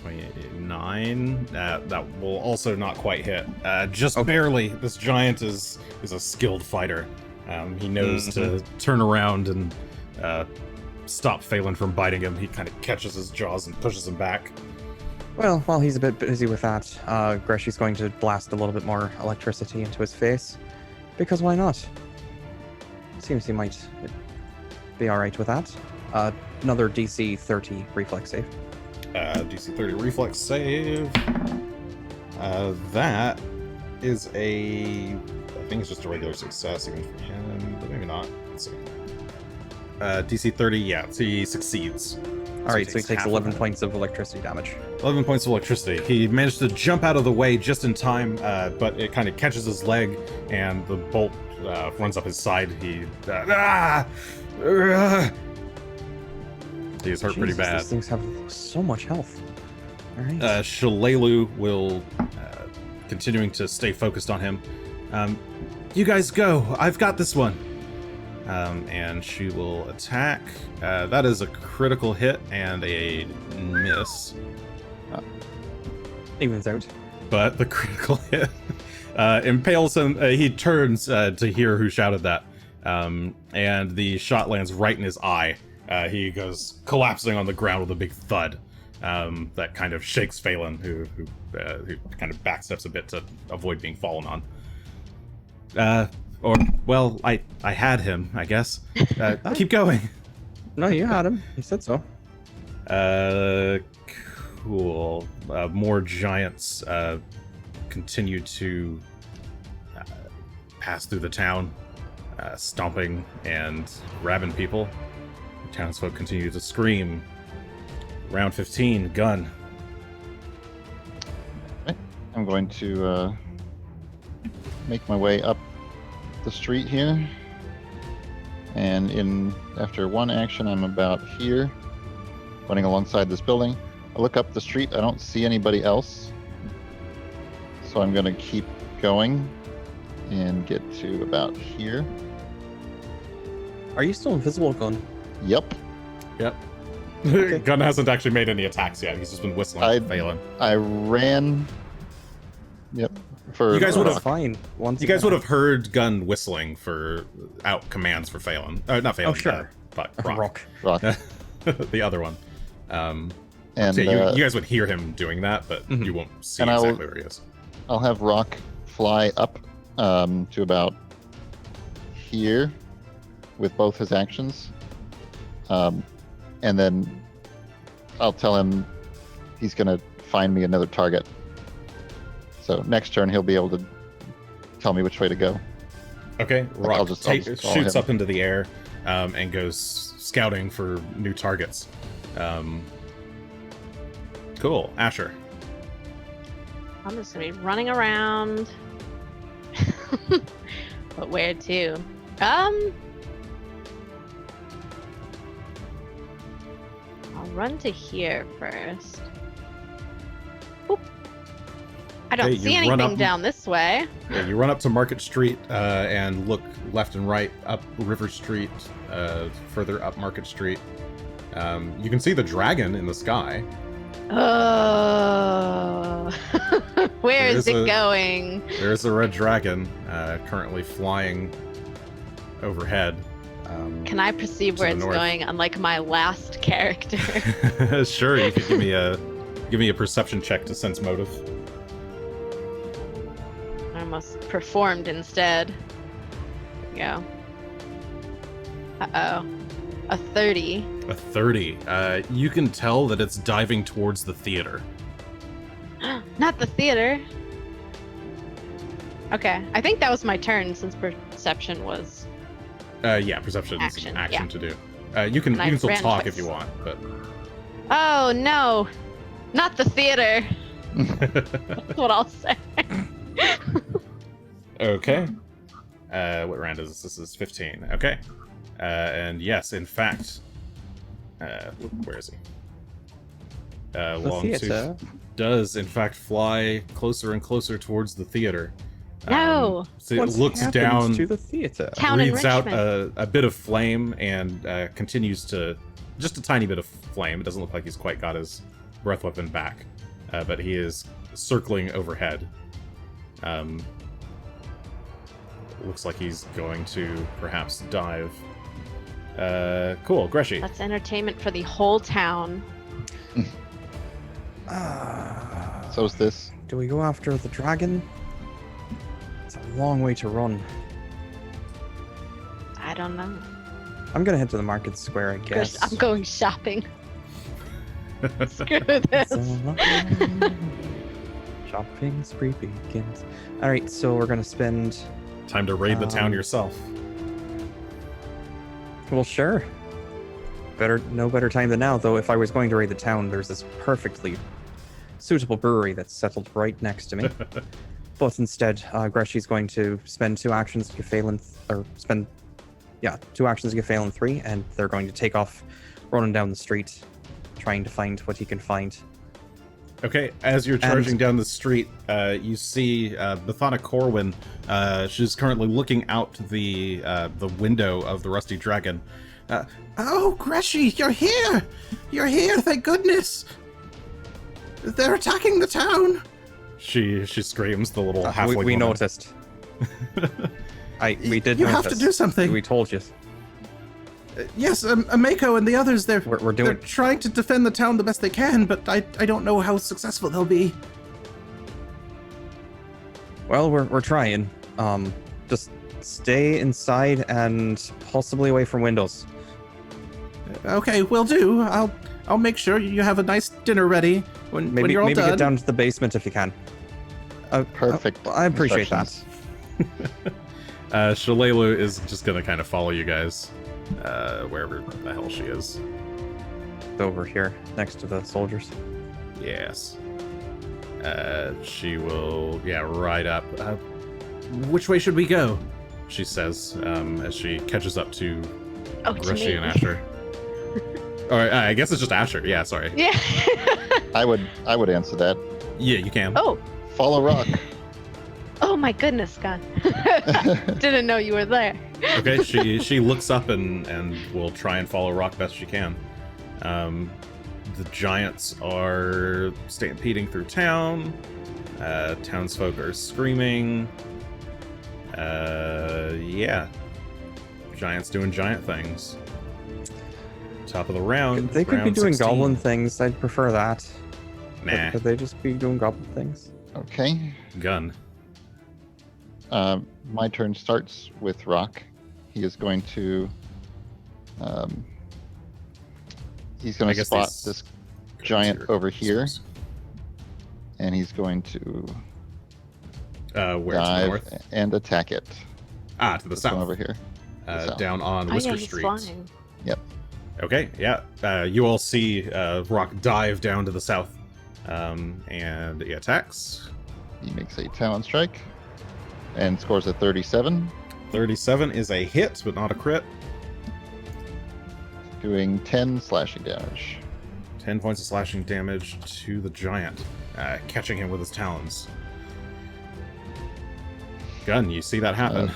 29. That will also not quite hit. Just barely. This giant is a skilled fighter. He knows to turn around and stop Phelan from biting him. He kind of catches his jaws and pushes him back. Well, while he's a bit busy with that, Greshy's going to blast a little bit more electricity into his face. Because why not? Seems he might be alright with that. Another DC 30 reflex save. DC 30 reflex save. That is I think it's just a regular success even for him, but maybe not. Let's see. DC 30, yeah, so he succeeds. Alright, so he takes 11 points of electricity damage. 11 points of electricity. He managed to jump out of the way just in time, but it kind of catches his leg, and the bolt runs up his side. He He's hurt pretty bad. These things have so much health. Alright. Shalelu will, continuing to stay focused on him. You guys go. I've got this one. And she will attack. That is a critical hit and a miss. Evens out. But the critical hit impales him. He turns to hear who shouted that. And the shot lands right in his eye. He goes collapsing on the ground with a big thud. That kind of shakes Phelan, who kind of backsteps a bit to avoid being fallen on. Well, I had him, I guess. Keep going. No, you had him. You said so. Cool. More giants continue to pass through the town, stomping and grabbing people. The townsfolk continue to scream. Round 15, Gunn. I'm going to make my way up the street here, and after one action I'm about here, running alongside this building. I look up the street. I don't see anybody else. So I'm going to keep going and get to about here. Are you still invisible, Gunn? Yep. Yep. Okay. Gunn hasn't actually made any attacks yet. He's just been whistling, failing. I ran. Yep. For You guys would That's have fine. You guys would have heard Gunn whistling for out commands for Phelan. Not Phelan. Oh, sure. But Rock. Rock. The other one. And So yeah, you guys would hear him doing that, but Mhm. you won't see And I will- exactly where he is. I'll have Rock fly up to about here with both his actions. And then I'll tell him he's going to find me another target. So next turn he'll be able to tell me which way to go. Okay, Rock I'll just follow shoots him. up into the air and goes scouting for new targets. Cool. Asher. I'm just gonna be running around. But where to? I'll run to here first. Boop. I don't Okay, see you run anything up- down this way. Yeah, you run up to Market Street and look left and right up River Street, further up Market Street. You can see the dragon in the sky. Oh, where There is is it a- going? There's a red dragon currently flying overhead. Can I perceive to where the it's north. going? Unlike my last character. Sure, you could give me a perception check to sense motive. I almost performed instead. There we go. Uh-oh. A 30. A 30. You can tell that it's diving towards the theater. Not the theater. Okay, I think that was my turn since perception was. Yeah, perception is Action, an action yeah. to do. You can And I still ran talk twice. if you want, but Oh no, not the theater. That's what I'll say. okay. What round is this? This is 15. Okay. And yes, in fact, where is he? The Longtooth theater. does in fact fly closer and closer towards the theater. No. So it What's looks happened down, to the theater. Town breathes out enrichment. a bit of flame, and continues to just a tiny bit of flame. It doesn't look like he's quite got his breath weapon back, but he is circling overhead. Looks like he's going to perhaps dive. Cool, Greshy. That's entertainment for the whole town. So's this. Do we go after the dragon? It's a long way to run. I don't know. I'm gonna head to the market square, I Chris, guess. I'm going shopping. Screw this. Shopping spree begins. Alright, so we're gonna spend... Time to raid the town Um, yourself. Well, sure. No better time than now, though. If I was going to raid the town, there's this perfectly suitable brewery that's settled right next to me. But instead, Greshy's going to spend 2 actions to give Phelan... two actions to give Phelan 3, and they're going to take off running down the street, trying to find what he can find. Okay, as you're charging down the street, you see Bethana Corwin. She's currently looking out the window of the Rusty Dragon. Oh, Greshy, you're here! You're here, thank goodness! They're attacking the town! She screams, the little halfling we woman. noticed. We did You notice. have to do something. We told you. Yes, Ameko and the others, they're We're trying to defend the town the best they can, but I don't know how successful they'll be. Well, we're trying. Just stay inside and possibly away from windows. Okay, will do. I'll make sure you have a nice dinner ready when Maybe you're all done. get down to the basement if you can. Perfect. I appreciate that. Shalelu is just gonna kind of follow you guys, wherever the hell she is. Over here, next to the soldiers. Yes. She will, ride up. Which way should we go? She says, as she catches up to Oh, to Greshy me. and Asher. Or I guess it's just Asher. Yeah, sorry. Yeah. I would answer that. Yeah, you can. Oh. Follow rock. Oh my goodness, Gunn. Didn't know you were there. Okay, she looks up and will try and follow Rock best she can. The giants are stampeding through town. Townsfolk are screaming. Yeah. Giants doing giant things. Top of the round. They could be round doing 16. goblin things. I'd prefer that. Nah. Could they just be doing goblin things? Okay. Gun. My turn starts with Rock. He is going to. He's going I to guess spot these this go giant to your over here, source. and he's going to Where, to the dive north? and attack it. Ah, to the This one south. over here. south. Down on Oh Whisker yeah, he's Street. flying. Okay, yeah. You all see Rock dive down to the south. And he attacks. He makes a talon strike and scores a 37, 37 is a hit, but not a crit. doing 10 slashing damage. 10 points of slashing damage to the giant, catching him with his talons. Gun, you see that happen?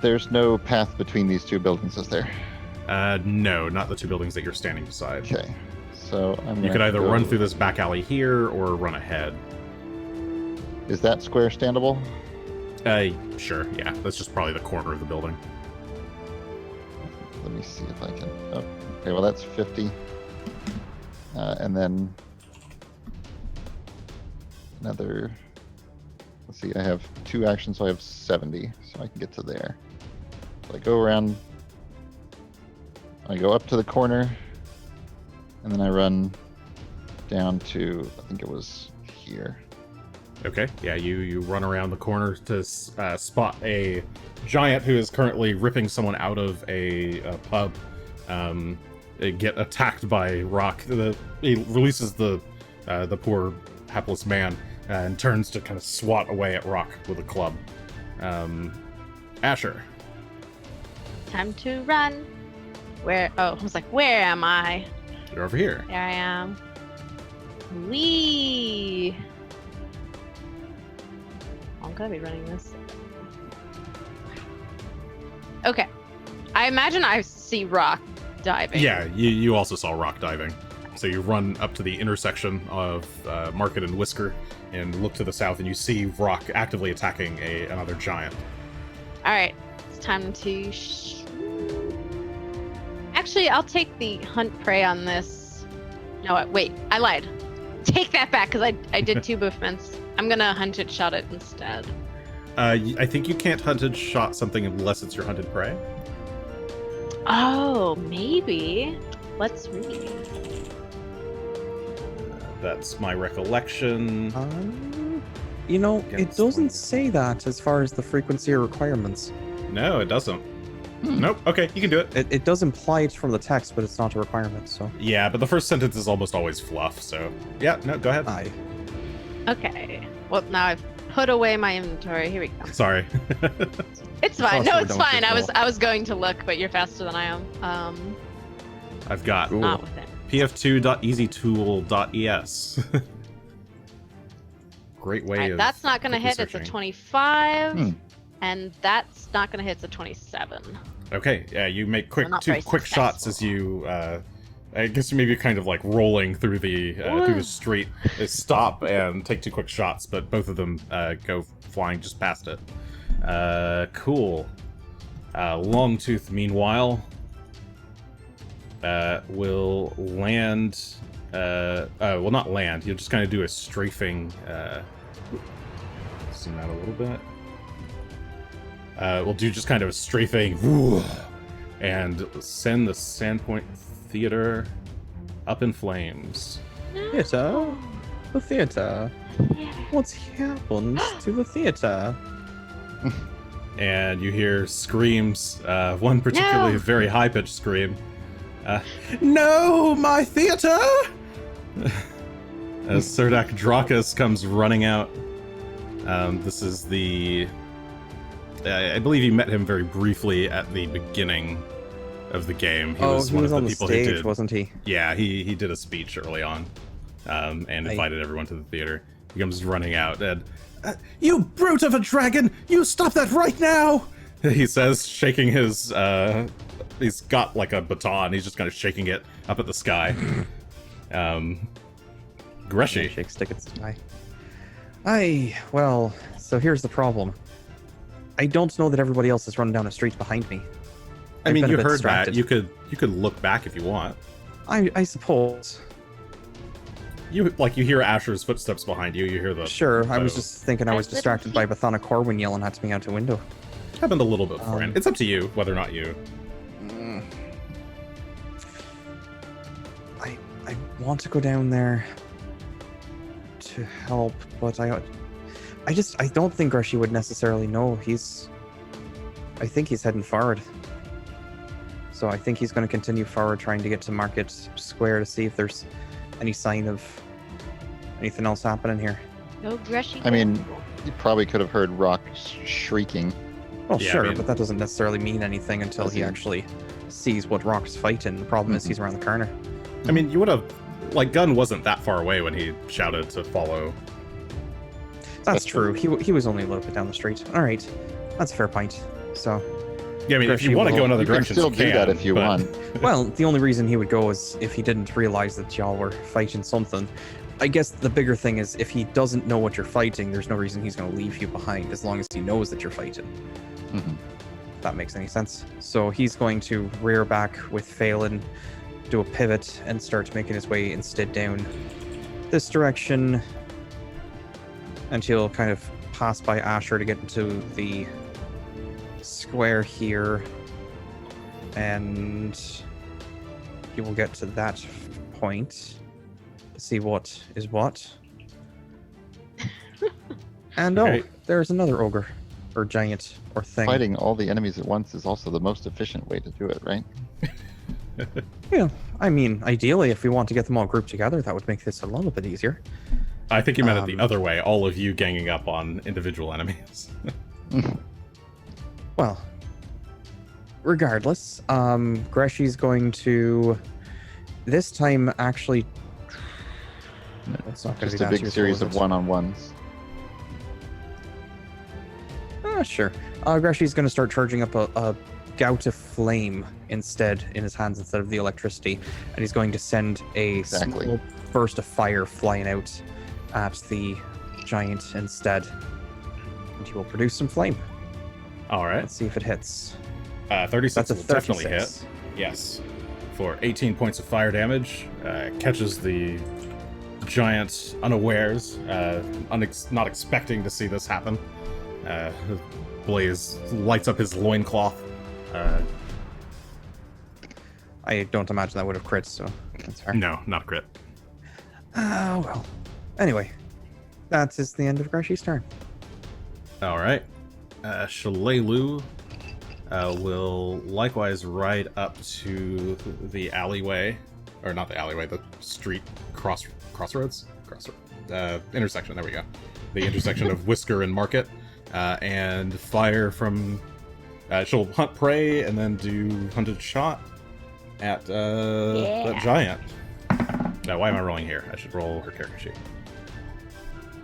There's no path between these two buildings, is there? No, not the two buildings that you're standing beside. Okay. So I'm You gonna could either go- run through this back alley here or run ahead. Is that square standable? Sure, yeah. That's just probably the corner of the building. Let me see if I can. Oh, okay, well that's 50. And then another. Let's see, I have 2 actions, so I have 70, so I can get to there. So I go around. I go up to the corner, and then I run down to, I think it was here. Okay, yeah, you run around the corner to spot a giant who is currently ripping someone out of a pub. They get attacked by Rock. He releases the poor hapless man and turns to kind of swat away at Rock with a club. Asher. Time to run. Where? Oh, I was like, where am I? You're over here. There I am. Wee. I'm gonna be running this. Okay. I imagine I see Rock diving. Yeah, you also saw Rock diving. So you run up to the intersection of Market and Whisker and look to the south, and you see Rock actively attacking another giant. All right. It's time to. Actually, I'll take the hunt prey on this. No, wait. I lied. Take that back because I did 2 movements. I'm gonna hunted shot it instead. I think you can't hunted shot something unless it's your hunted prey. Oh, maybe. Let's read. That's my recollection. You know, it Against doesn't one. say that as far as the frequency or requirements. No, it doesn't. Nope. Okay, you can do it. It does imply it from the text, but it's not a requirement, so. Yeah, but the first sentence is almost always fluff, so... Yeah, no, go ahead. Aye. Okay. Well, now I've put away my inventory. Here we go. Sorry. It's fine. No, Faster, it's don't fine. get I was going to look, but you're faster than I am. I've got Cool. Not with it. pf2.easytool.es. Great way Alright, of... that's not gonna quickly hit. It's a searching. 25, and that's not gonna hit. It's a 27. Okay, yeah, you make not two very quick shots as you, I guess you maybe kind of like rolling through the street. They stop and take 2 quick shots, but both of them go flying just past it. Cool. Longtooth, meanwhile, will land. Well, not land. You'll just kind of do a strafing. Zoom out a little bit. We'll do just kind of a strafing, and send the Sandpoint Theater up in flames. Theater? The theater? What's happened to the theater? And you hear screams, one particularly No! very high-pitched scream. No, my theater! As Serdak Drakus comes running out. This is the... I believe you met him very briefly at the beginning. of the game. He Oh, was he one was of on the the people stage, who did. wasn't he? Yeah, he did a speech early on, and invited everyone to the theater. He comes running out and, "You brute of a dragon! You stop that right now!" He says, shaking his. He's got like a baton. He's just kind of shaking it up at the sky. Greshy. Shake stick at the sky. Well, so here's the problem. I don't know that everybody else is running down the street behind me. I mean, been a you bit heard distracted. that. You could look back if you want. I suppose. You hear Asher's footsteps behind you. You hear the. Sure, I was the- just thinking I was distracted by Bathana Corwin yelling at me out the window. Happened a little bit beforehand. It's up to you whether or not you. I want to go down there to help, but I don't think Greshy would necessarily know. I think he's heading forward. So I think he's going to continue forward, trying to get to Market Square to see if there's any sign of anything else happening here. Go, Greshy. I mean, you probably could have heard Rock shrieking. Well, Yeah, I sure, mean- but that doesn't necessarily mean anything until Does he he? actually sees what Rock's fighting. The problem is Mhm. he's around the corner. I mean, you would have. Like, Gunn wasn't that far away when he shouted to follow. That's true. He was only a little bit down the street. All right, that's a fair point. So, Yeah, I mean, if you Greshy want to go will- in other You can directions, still you do can, that if you but- want. well, the only reason he would go is if he didn't realize that y'all were fighting something. I guess the bigger thing is if he doesn't know what you're fighting, there's no reason he's going to leave you behind as long as he knows that you're fighting. Mhm. If that makes any sense. So he's going to rear back with Phelan, do a pivot, and start making his way instead down this direction. And he'll kind of pass by Asher to get into the square here. And he will get to that point to see what is what. And Okay. there's another ogre, or giant, or thing. Fighting all the enemies at once is also the most efficient way to do it, right? Yeah, I mean, ideally, if we want to get them all grouped together, that would make this a little bit easier. I think you meant it the Um, other way. All of you ganging up on individual enemies. Well, regardless, Greshy's going to this time actually. No, it's not going to Just be a that big useful, series is of it? one-on-ones. Sure. Greshy's going to start charging up a gout of flame instead in his hands instead of the electricity, and he's going to send a Exactly. small burst of fire flying out at the giant instead, and he will produce some flame. All right. Let's see if it hits. 36 That's a will definitely 36. hit. Yes. For 18 points of fire damage. Catches the giant unawares, not expecting to see this happen. Blaze lights up his loincloth. I don't imagine that would have crit, so that's fair. No, not a crit. Oh, well. Anyway, that is the end of Greshy's turn. All right. Shalelu will likewise ride up to the alleyway, or not the alleyway, the street crossroads? Intersection, there we go. The intersection of Whisker and Market, and fire from... she'll hunt prey and then do hunted shot at that giant. Now, why am I rolling here? I should roll her character sheet.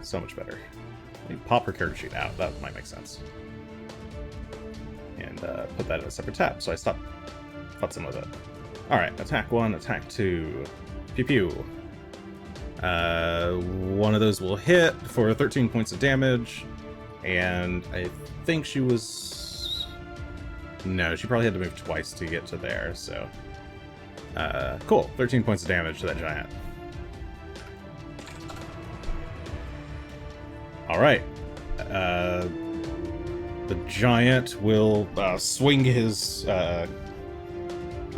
So much better. Let me pop her character sheet out. That might make sense. And put that in a separate tab, so I stop futzing with it. Alright, attack 1, attack 2. Pew pew. One of those will hit for 13 points of damage. And I think she was... No, she probably had to move twice to get to there, so... cool, 13 points of damage to that giant. Alright. The giant will swing his...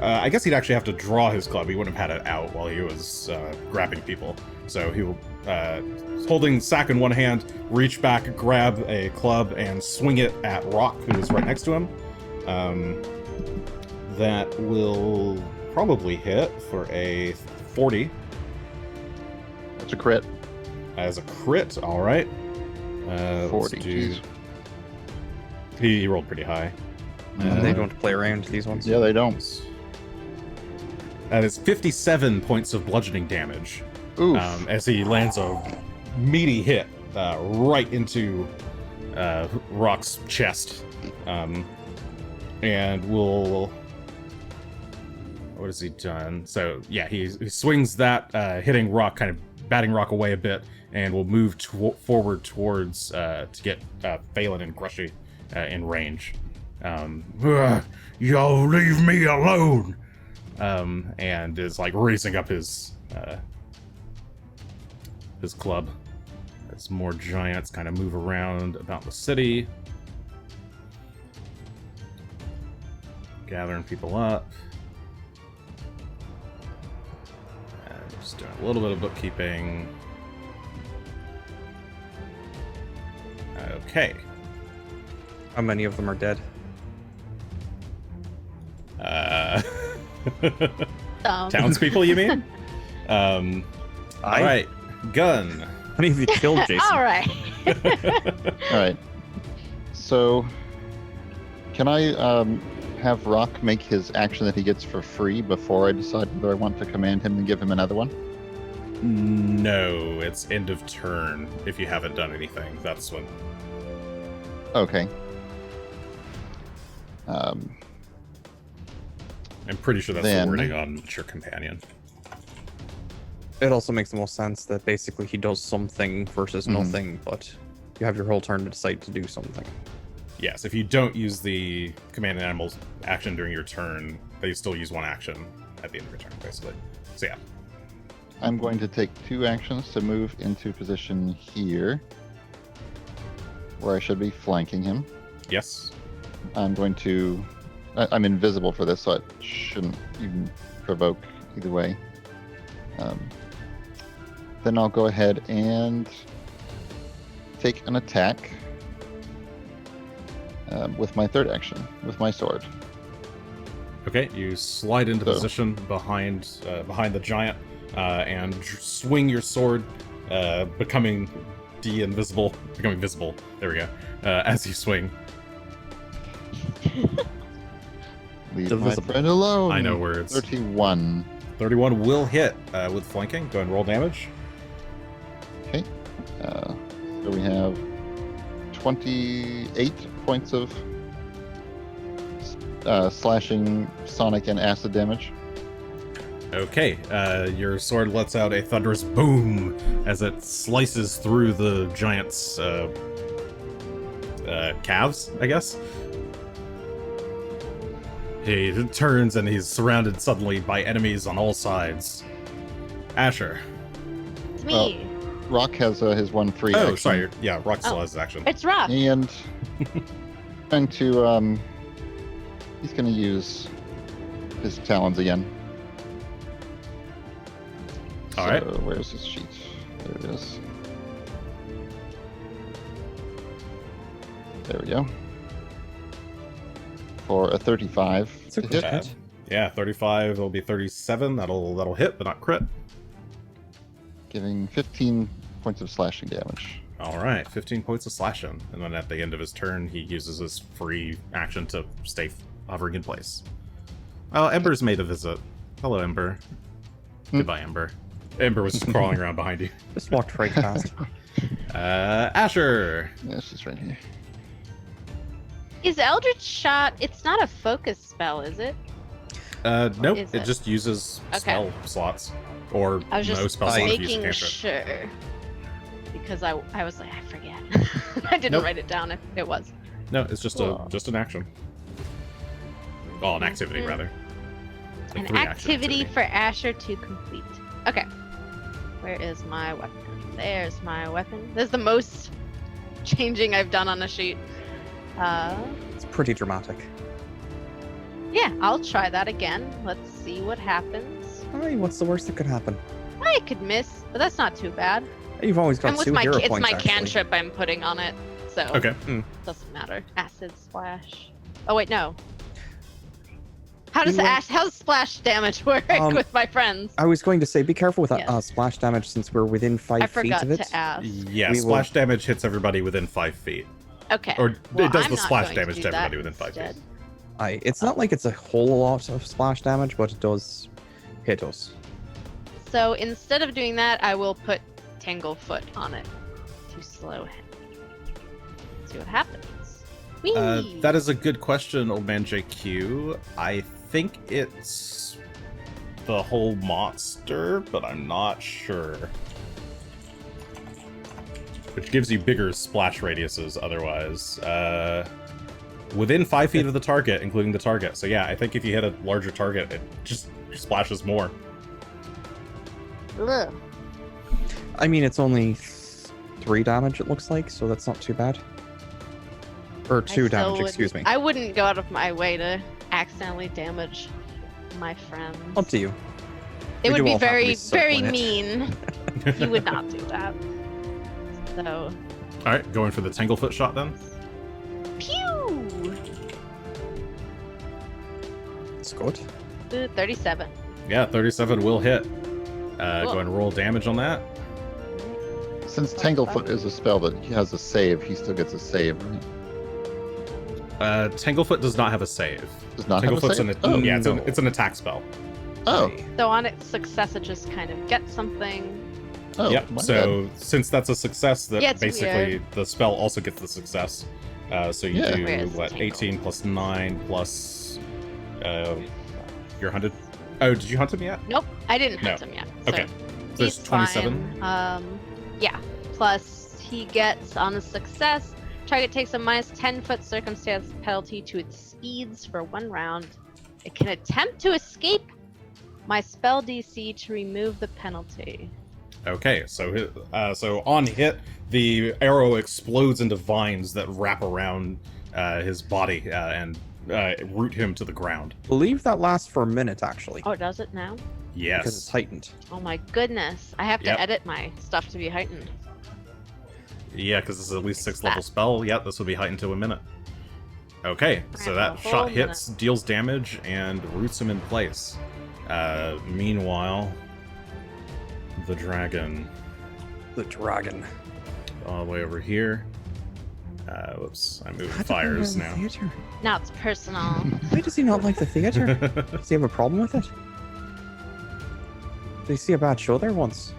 I guess he'd actually have to draw his club. He wouldn't have had it out while he was grabbing people. So he will, holding sack in one hand, reach back, grab a club, and swing it at Rock, who is right next to him. That will probably hit for a 40. That's a crit. As a crit, alright. 40. Geez. He rolled pretty high. They don't play around, these ones. Yeah, they don't. That is 57 points of bludgeoning damage. Oof. As he lands a meaty hit right into Rock's chest. And will... What has he done? So, yeah, he swings that, hitting Rock, kind of batting Rock away a bit, and will move forward towards, to get Phelan and Greshy in range. Yo, leave me alone! And is, like, raising up his club. As more giants kind of move around about the city. Gathering people up. And just doing a little bit of bookkeeping. Okay. How many of them are dead? Townspeople, you mean? Alright. Gunn. How many of you killed Jason? All right. All right. So, can I have Rock make his action that he gets for free before I decide whether I want to command him and give him another one? No, it's end of turn if you haven't done anything. That's when. Okay. I'm pretty sure that's Then- the wording on your companion. It also makes the most sense that basically he does something versus nothing, but you have your whole turn to decide to do something. Yes, if you don't use the command animal's action during your turn, they still use one action at the end of your turn, basically. So yeah. I'm going to take 2 actions to move into position here, where I should be flanking him. Yes. I'm going to... I'm invisible for this, so it shouldn't even provoke either way. Then I'll go ahead and take an attack with my 3rd action, with my sword. Okay, you slide into So- position behind the giant and swing your sword, becoming visible. There we go. As you swing. Leave Divisible. my friend alone. I know words. 31. 31 will hit with flanking. Go ahead and roll damage. Okay. So we have 28 points of slashing, sonic, and acid damage. Okay, your sword lets out a thunderous boom as it slices through the giant's calves, I guess. He turns and he's surrounded suddenly by enemies on all sides. Asher. It's me. Rock has his one free Oh, action. sorry. Yeah, Rock still Oh. has action. It's Rock. And going to he's going to use his talons again. All right. Where's his sheet? There it is. There we go. For a 35 It's a to good hit. hit. Yeah, 35 will be 37. That'll hit, but not crit. Giving 15 points of slashing damage. All right, 15 points of slashing, and then at the end of his turn, he uses his free action to stay hovering in place. Oh, Ember's made a visit. Hello, Ember. Goodbye, Ember. Ember was just crawling around behind you. Just walked right past. Asher. Yeah, she's right here. Is Eldritch Shot? It's not a focus spell, is it? Nope. is It it? just uses Okay. spell slots, or I was no just spell slots if you use a making cantrip. sure. Because I was like, I forget. I didn't Nope. write it down if it was. No, it's just Cool. just an action. Well, an activity Mhm. rather. A An three-action activity for Asher to complete. Okay. Where is my weapon? There's my weapon. This is the most changing I've done on a sheet. It's pretty dramatic. Yeah, I'll try that again. Let's see what happens. Hey, what's the worst that could happen? I could miss, but that's not too bad. You've always got And with 2 my hero it's points, my actually. cantrip I'm putting on it, so Okay. doesn't matter. Acid splash. Oh wait, no. How does You know- how's splash damage work with my friends? I was going to say, be careful with that Yes. splash damage since we're within 5 I feet forgot of it. to ask. Yeah, We will- splash damage hits everybody within 5 feet. Okay. Or Well, it does I'm the not splash going damage do to everybody that within 5 feet. instead. It's not like it's a whole lot of splash damage, but it does hit us. So instead of doing that, I will put Tanglefoot on it to slow him. See what happens. Whee! That is a good question, old man JQ. I think it's the whole monster, but I'm not sure. Which gives you bigger splash radiuses otherwise. Within 5 feet of the target, including the target. So yeah, I think if you hit a larger target, it just splashes more. Ugh. I mean, it's only 3 damage, it looks like, so that's not too bad. Or 2 damage, excuse me. I wouldn't go out of my way to accidentally damage my friends. Up to you. It We would do be all have to very, be very circling it. mean. You would not do that. So, Alright, going for the Tanglefoot shot then. pew! It's good. Ooh, 37. Yeah, 37 will hit. Cool. Go and roll damage on that. Since Tanglefoot is a spell that has a save, he still gets a save, right? Tanglefoot does not have a save. Does not have a Tanglefoot's save? an, Oh. yeah, no. it's an attack spell. Oh. So on its success, it just kind of gets something. Oh, Yep. my So since that's a success, that Yeah, it's basically weird. the spell also gets the success. So you Yeah. do Where's what? Tangle? 18 plus 9 plus. You're hunted. Oh, did you hunt him yet? Nope, I didn't No. hunt him yet. So Okay. There's he's 27. fine. Yeah. Plus, he gets on a success. Target takes a minus 10-foot circumstance penalty to its speeds for 1 round. It can attempt to escape my spell DC to remove the penalty. Okay, so so on hit, the arrow explodes into vines that wrap around his body and root him to the ground. Believe that lasts for a minute, actually. Oh, does it now? Because it's Yes. heightened. Oh my goodness. I have to Yep. edit my stuff to be heightened. Yeah, because this is at least 6th level spell. Yeah, this will be heightened to a minute. Okay, so Alright, that well, shot hold on. hits, deals damage, and roots him in place. Meanwhile, the dragon, The dragon. all the way over here. Whoops, I'm moving How did fires he now. like the theater? Now it's personal. Why does he not like the theater? Does he have a problem with it? Did he see a bad show there once?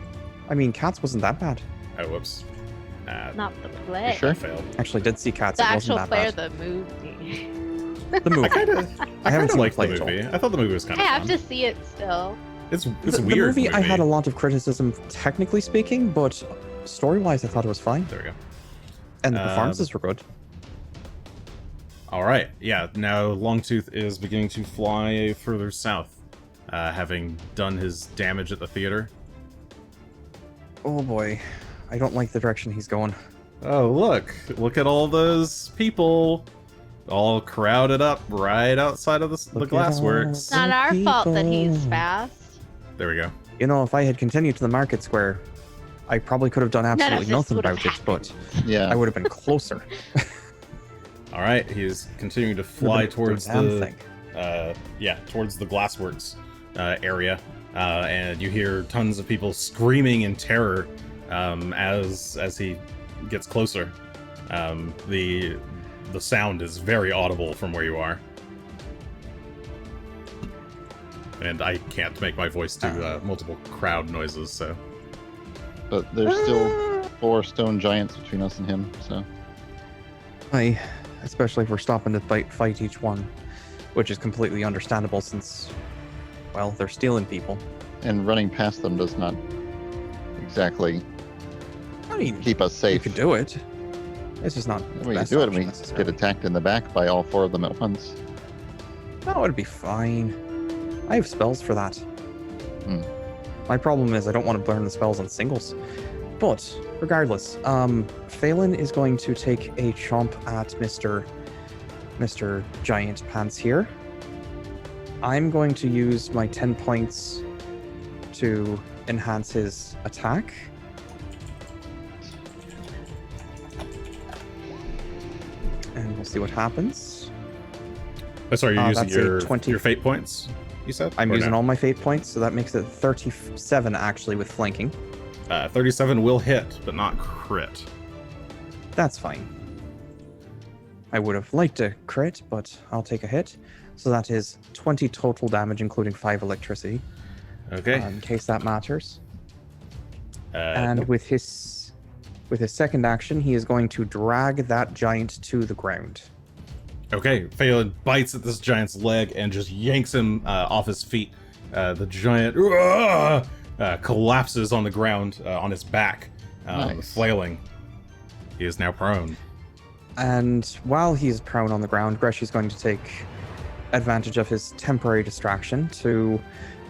I mean, Cats wasn't that bad. Oh, whoops. Not the play. You sure? I failed. Actually, did see Cats. The It actual wasn't player, that the movie. bad. The movie. I kind of haven't seen liked the the play at movie. I thought the movie was kind I of have fun. to see it still. It's The weird. movie, I had a lot of criticism, technically speaking, but story-wise, I thought it was fine. There we go. And the performances were good. All right, yeah. Now Longtooth is beginning to fly further south, having done his damage at the theater. Oh boy, I don't like the direction he's going. Oh, look at all those people, all crowded up right outside of the Look at all glassworks. It's not our fault that he's people. fast. There we go. You know, if I had continued to the market square, I probably could have done None of absolutely this nothing would have about it, but Yeah. I would have been closer. All right, he's continuing to fly towards damn the thing. towards the glassworks area, and you hear tons of people screaming in terror as he gets closer. The sound is very audible from where you are, and I can't make my voice do multiple crowd noises. So But there's still 4 stone giants between us and him, so. Especially if we're stopping to fight each one, which is completely understandable since, well, they're stealing people. And running past them does not exactly I mean, keep us you safe. could do it. It's just not. the We could best do it and option we get necessarily. attacked in the back by all 4 of them at once. No, it'd be fine. I have spells for that. Hmm. My problem is I don't want to burn the spells on singles. But regardless, Phelan is going to take a chomp at Mr. Giant Pants here. I'm going to use my 10 points to enhance his attack. And we'll see what happens. oh, sorry, you're using that's a your 20 your fate points. You said I'm Or using no? all my fate points, so that makes it 37 actually with flanking. 37 will hit, but not crit. That's fine. I would have liked to crit, but I'll take a hit. So that is 20 total damage, including 5 electricity. Okay. in case that matters. And And with his second action, he is going to drag that giant to the ground. okay, Phelan bites at this giant's leg and just yanks him off his feet. The giant collapses on the ground on his back, Nice. flailing. He is now prone. And while he's prone on the ground, Greshy's going to take advantage of his temporary distraction to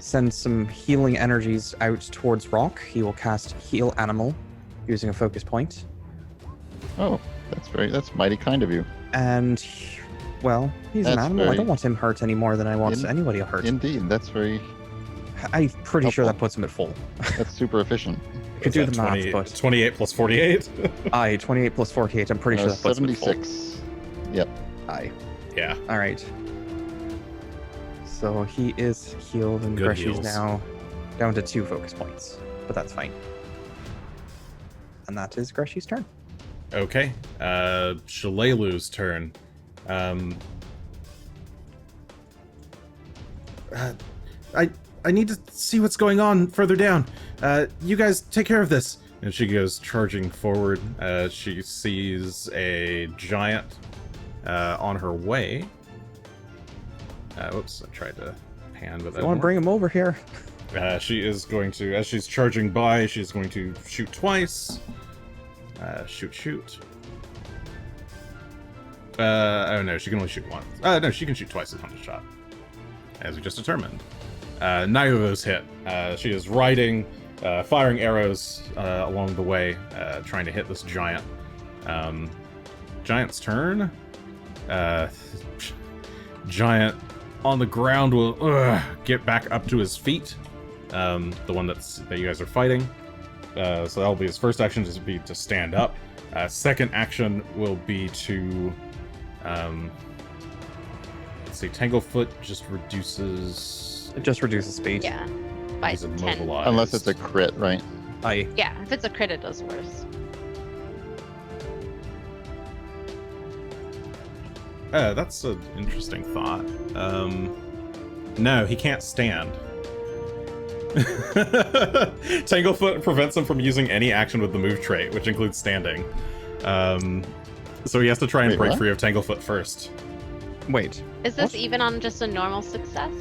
send some healing energies out towards Rock. He will cast Heal Animal using a focus point. Oh, that's mighty kind of you. And, well, he's an That's animal. I very- don't want him hurt any more than I want In- anybody hurt. Indeed, that's I'm pretty sure helpful. that puts him at full. that's super efficient. I could do the math, but 28 plus 48? 28 plus 48, I'm pretty sure that puts him at full. 76. Yep. Aye. Yeah. Alright. So he is healed, and Good Greshy's heals. now down to 2 focus points. But that's fine. And that is Greshy's turn. Okay. Shalelu's turn. I need to see what's going on further down. You guys take care of this. And she goes charging forward. She sees a giant on her way. Whoops, I tried to pan with that. I want to bring him over here. She is going to, as she's charging by, she's going to shoot twice. Shoot. Oh no, she can only shoot once. No, she can shoot twice at one shot, as we just determined. Neither of those hit. She is riding, firing arrows along the way, trying to hit this giant. Giant's turn. Giant on the ground will get back up to his feet. The one that you guys are fighting. So that'll be his first action, just be to stand up. Second action will be to, let's see, Tanglefoot just reduces. It just reduces speed. Yeah. By He's 10. immobilized. Unless it's a crit, right? Aye. Yeah, if it's a crit, it does worse. That's an interesting thought. No, he can't stand. Tanglefoot prevents him from using any action with the move trait, which includes standing. So he has to try and Wait, break what? free of Tanglefoot first. Wait. Is this What? even on just a normal success?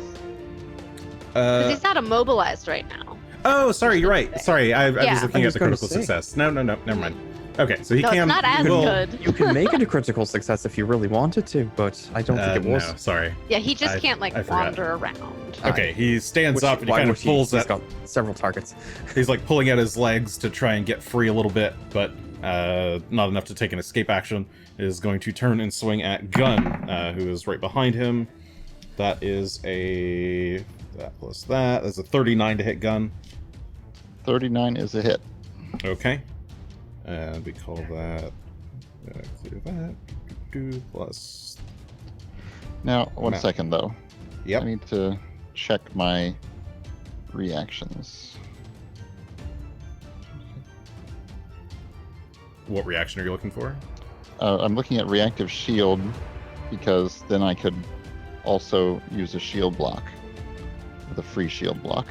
Because he's not immobilized right now. Oh, sorry, you're right. Sorry, I Yeah. was looking I at was the gonna critical say. success. No, never mind. Okay, so he No, can. it's not as well, good. You can make it a critical success if you really wanted to, but I don't think it was. No, sorry. Yeah, he just I- can't like I forgot. wander around. Okay, he stands Which- up and he why kind would of pulls He's that. got several targets. He's like pulling at his legs to try and get free a little bit, but not enough to take an escape action. Is going to turn and swing at Gunn, who is right behind him. That is that plus that. That's a 39 to hit Gunn. 39 is a hit. Okay. And we call that. Clear that. Plus. Now, one No. second though. Yep. I need to check my reactions. What reaction are you looking for? I'm looking at reactive shield because then I could also use a shield block with a free shield block.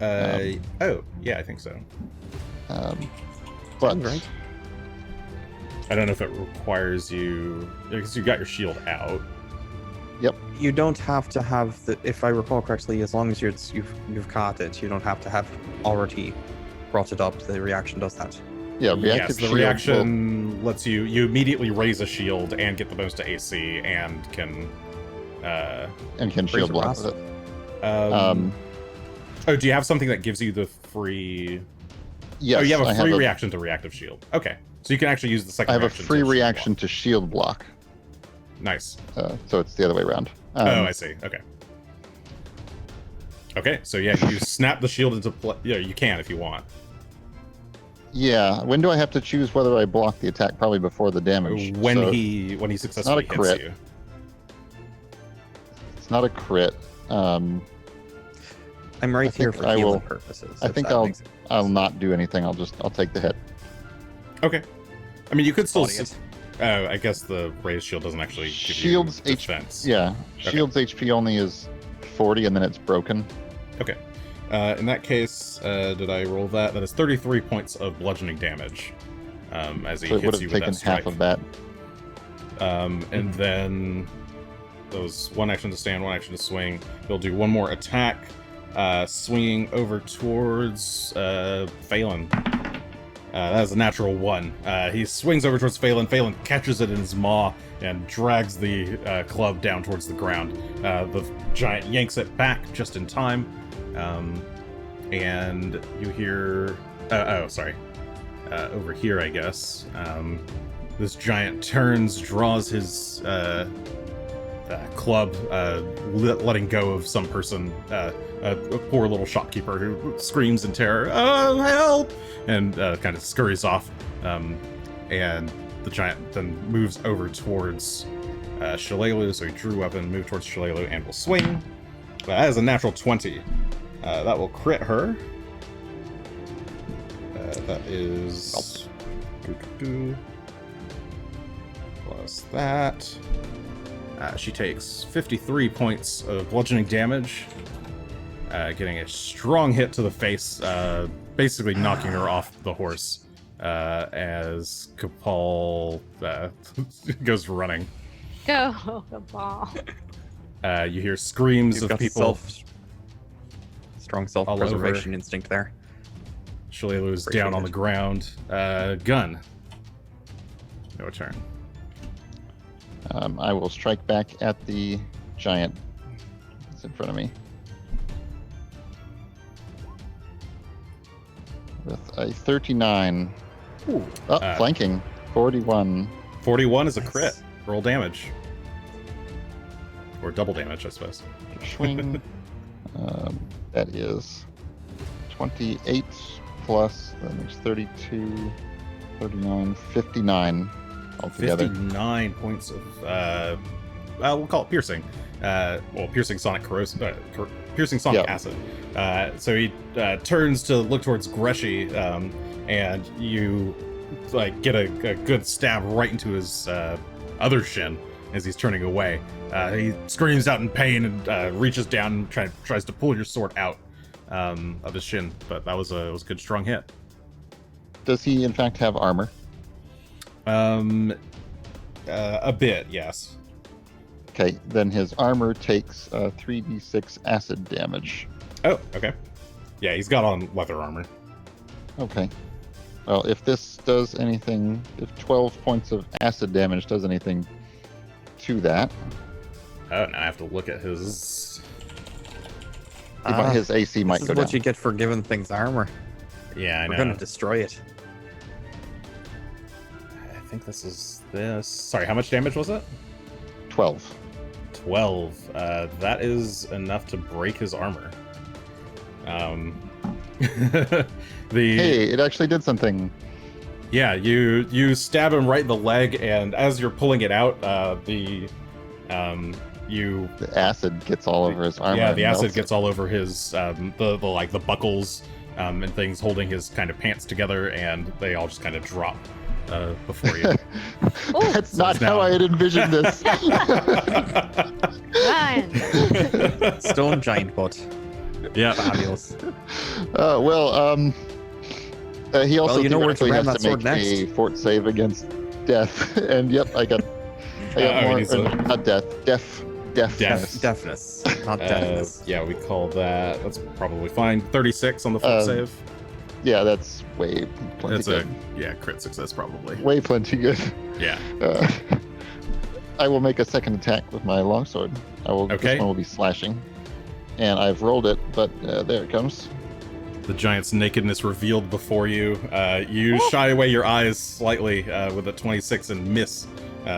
Oh, yeah, I think so. But Sounds right. I don't know if it requires you, because you got your shield out. You don't have to have the. If I recall correctly, as long as you've caught it, you don't have to have already brought it up. The reaction does that. yeah, Yes, reactive the shield reaction lets you immediately raise a shield and get the bonus to AC and can. and can Raise shield a block blast. with it. Oh, do you have something that gives you the free? Yes, Oh, you have I a free reaction to reactive shield. Okay, so you can actually use the second. I have a reaction free to shield reaction to shield block, block. Nice. so it's the other way around. Oh, I see. Okay. Okay, so yeah, you snap the shield into play. Yeah, you can if you want. Yeah. When do I have to choose whether I block the attack? Probably before the damage. When So he successfully hits crit. you. it's not a crit. I'm right I here think for I healing will- purposes. I if think that I'll makes sense. I'll not do anything. I'll take the hit. Okay. I mean, you could still. Body it. I guess the raised shield doesn't actually give Shield's you H- defense. Yeah. Okay. Shield's HP only is 40, and then it's broken. Okay. In that case, did I roll that? That is 33 points of bludgeoning damage. As he So it would hits you have with taken that strike. half of that. And then those one action to stand, one action to swing. He'll do one more attack, swinging over towards Phelan. That is a natural 1. He swings over towards Phelan. Phelan catches it in his maw and drags the club down towards the ground. The giant yanks it back just in time. And you hear... over here, I guess. This giant turns, draws his club, letting go of some person, a poor little shopkeeper who screams in terror, "Oh, help!" and kind of scurries off. And the giant then moves over towards Shalelu, so he drew weapon, moved towards Shalelu, and will swing. That is a natural 20. That will crit her. That is... Plus that. She takes 53 points of bludgeoning damage, getting a strong hit to the face, basically knocking her off the horse as Kapal goes running. Go, ball. You hear screams You've of got people. Strong self-preservation instinct there. Shalelu is down on the ground. Gunn. Your turn. I will strike back at the giant that's in front of me. With a 39. Ooh. Flanking. 41. 41 is a crit. Nice. Roll damage. Or double damage, I suppose. Swing. That is 28 plus, that makes 32, 39, 59 altogether. 59 points of, we'll call it piercing. Piercing sonic corrosive, piercing sonic acid. So he turns to look towards Greshy, and you get a good stab right into his other shin as he's turning away. He screams out in pain and reaches down and tries to pull your sword out of his shin, but that was a good strong hit. Does he in fact have armor? A bit, yes. Okay, then his armor takes 3d6 acid damage. Oh, okay. Yeah, he's got on leather armor. Okay. Well, if this does anything, if 12 points of acid damage does anything to that. Oh, now I have to look at his... His AC might This go is what down. you get for giving things armor. Yeah, I know. We're gonna destroy it. I think this is this. Sorry, how much damage was it? 12. 12. That is enough to break his armor. Hey, it actually did something. Yeah, you stab him right in the leg, and as you're pulling it out, The acid gets all over his armor. Yeah, the and acid melts gets all over his the buckles and things holding his kind of pants together, and they all just kind of drop before you. That's So not it's now- how I had envisioned this. Ryan. Stone giant bot. Yeah. Fabulous. He also you know where to theoretically ram has that to sword make a next. fort save against death. And yep, I got more. he's a- Not death. Deafness. Deafness, not deafness. Yeah, we call that. That's probably fine. 36 on the fort save. Yeah, that's way plenty That's good. crit success probably. Way plenty good. Yeah. I will make a second attack with my longsword. Okay. This one will be slashing. And I've rolled it, but there it comes. The giant's nakedness revealed before you. You shy away your eyes slightly with a 26 and miss.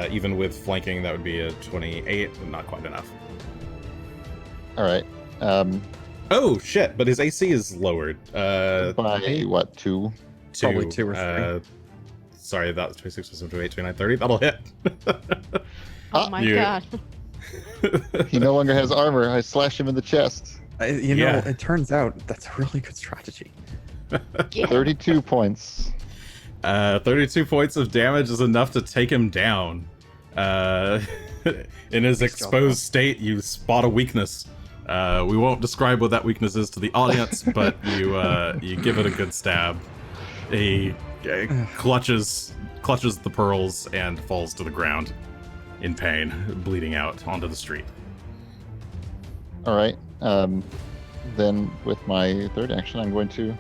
Even with flanking, that would be a 28, but not quite enough. All right. Oh, shit, but his AC is lowered. By what, 2? Probably 2 or 3. Sorry, that was 26 plus 28, 29, 30. That'll hit. Oh my You- god. He no longer has armor. I slash him in the chest. Yeah. It turns out that's a really good strategy. Yeah. 32 points. 32 points of damage is enough to take him down. In his Nice job, exposed state, you spot a weakness We won't describe what that weakness is to the audience, but you give it a good stab. He clutches the pearls and falls to the ground in pain, bleeding out onto the street. All right. Then with my third action, I'm going to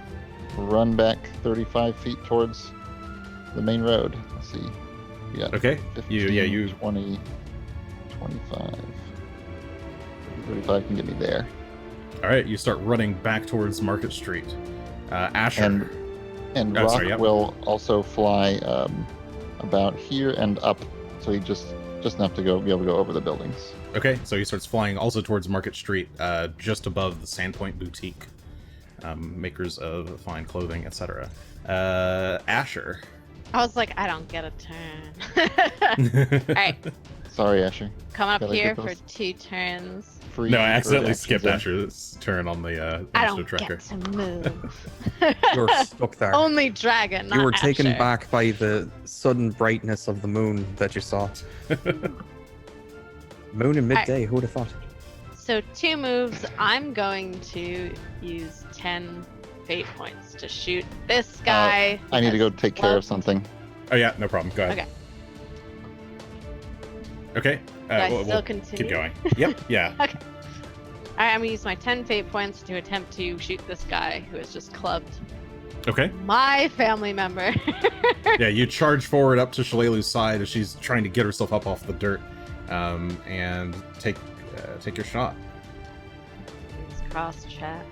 run back 35 feet towards the main road. Let's see. We got Okay. 15, 20, 25. 35 can get me there. All right, you start running back towards Market Street. Asher. And Oh, Rock sorry, yep. will also fly about here and up, so he just enough to be able to go over the buildings. Okay, so he starts flying also towards Market Street, just above the Sandpoint boutique, makers of fine clothing, etc. Asher. I was like, I don't get a turn. Alright, Sorry, Asher. come up Gotta here get for those 2 turns. Free No, I third accidentally actions skipped in. Asher's turn on the I initiative don't tracker. get to move. You're stuck there. Only dragon, not You were taken Asher. back by the sudden brightness of the moon that you saw. Moon in midday, who would have thought? So 2 moves, I'm going to use 10 fate points to shoot this guy. I need to go because take care of love- something. Oh yeah, no problem. Go ahead. Okay. Okay. Do I we'll still continue? keep going. Yep. Yeah. Okay. Alright, I'm gonna use my 10 fate points to attempt to shoot this guy who has just clubbed Okay. my family member. Yeah, you charge forward up to Shalelu's side as she's trying to get herself up off the dirt, and take your shot. Let's cross chat.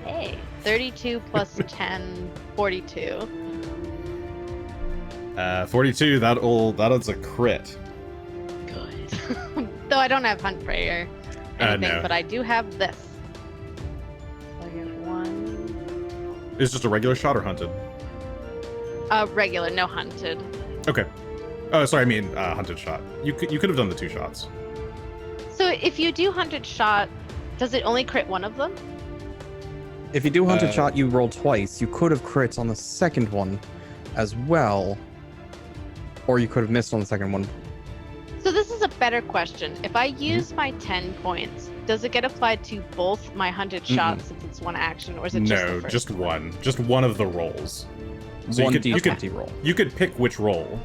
Hey, 32 plus 10, 42. 42. That's a crit. Good. Though I don't have hunt prey or anything, No. but I do have this. So I get 1. It's just a regular shot or hunted? Regular, no hunted. Okay. Oh, sorry. I mean, hunted shot. You could have done the 2 shots. So if you do hunted shot, does it only crit one of them? If you do hunted Uh, shot, you roll twice. You could have crit on the second one as well. Or you could have missed on the second one. So this is a better question. If I use my 10 points, does it get applied to both my hunted shots since it's one action, or is it just the No, first just one? one. Just one of the rolls. So One you could D20 roll. you could pick which roll.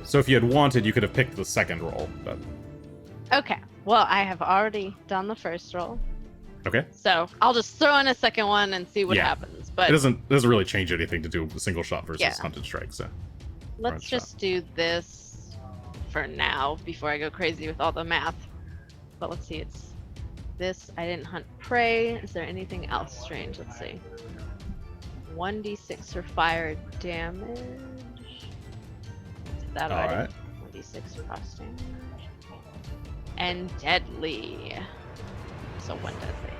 So if you had wanted, you could have picked the second roll. But Okay. Well, I have already done the first roll, okay, so I'll just throw in a second one and see what Yeah. happens. But it doesn't really change anything to do a single shot versus Yeah. hunted strike. So let's front shot. just do this for now before I go crazy with all the math. But let's see, it's this. I didn't hunt prey. Is there anything else strange? Let's see. 1d6 for fire damage. Is that all already? right. 1d6 frost damage. And deadly. So 1 deadly.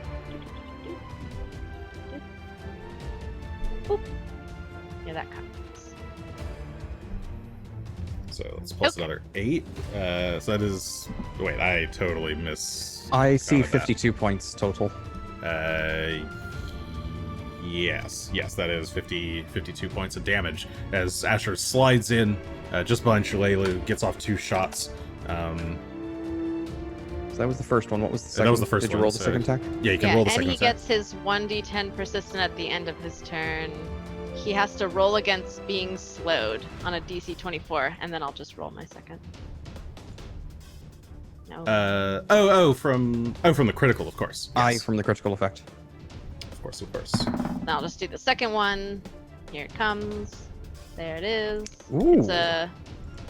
Boop. Yeah, that counts. So let's plus Okay. another 8. So that is. Wait, I totally miss. I see counted that. 52 points total. Yes, that is 52 points of damage as Asher slides in just behind Shalelu, gets off 2 shots. So that was the first one. What was the second? That was the first Did you one, roll the so- second attack? Yeah, you can Yeah, roll the and second he attack. gets his 1d10 persistent at the end of his turn. He has to roll against being slowed on a DC 24, and then I'll just roll my second. No. From the critical, of course. I Yes. from the critical effect. Of course. Then I'll just do the second one. Here it comes. There it is. Ooh, It's a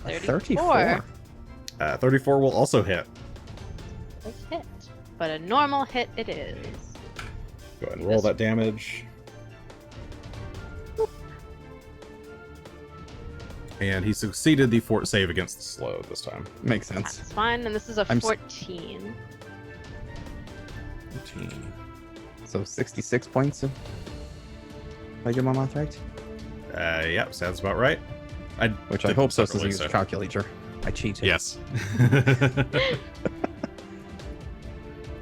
a 34. 34 will also hit. Let's hit. But a normal hit it is. Go ahead and roll that damage. And he succeeded the fort save against the slow this time. Makes sense. That's fine, and this is a I'm s- 14. 14. So 66 points. If I get my math right. Yep, sounds about right. Which I did hope so, since I separately, used a calculator. I cheated. Yes.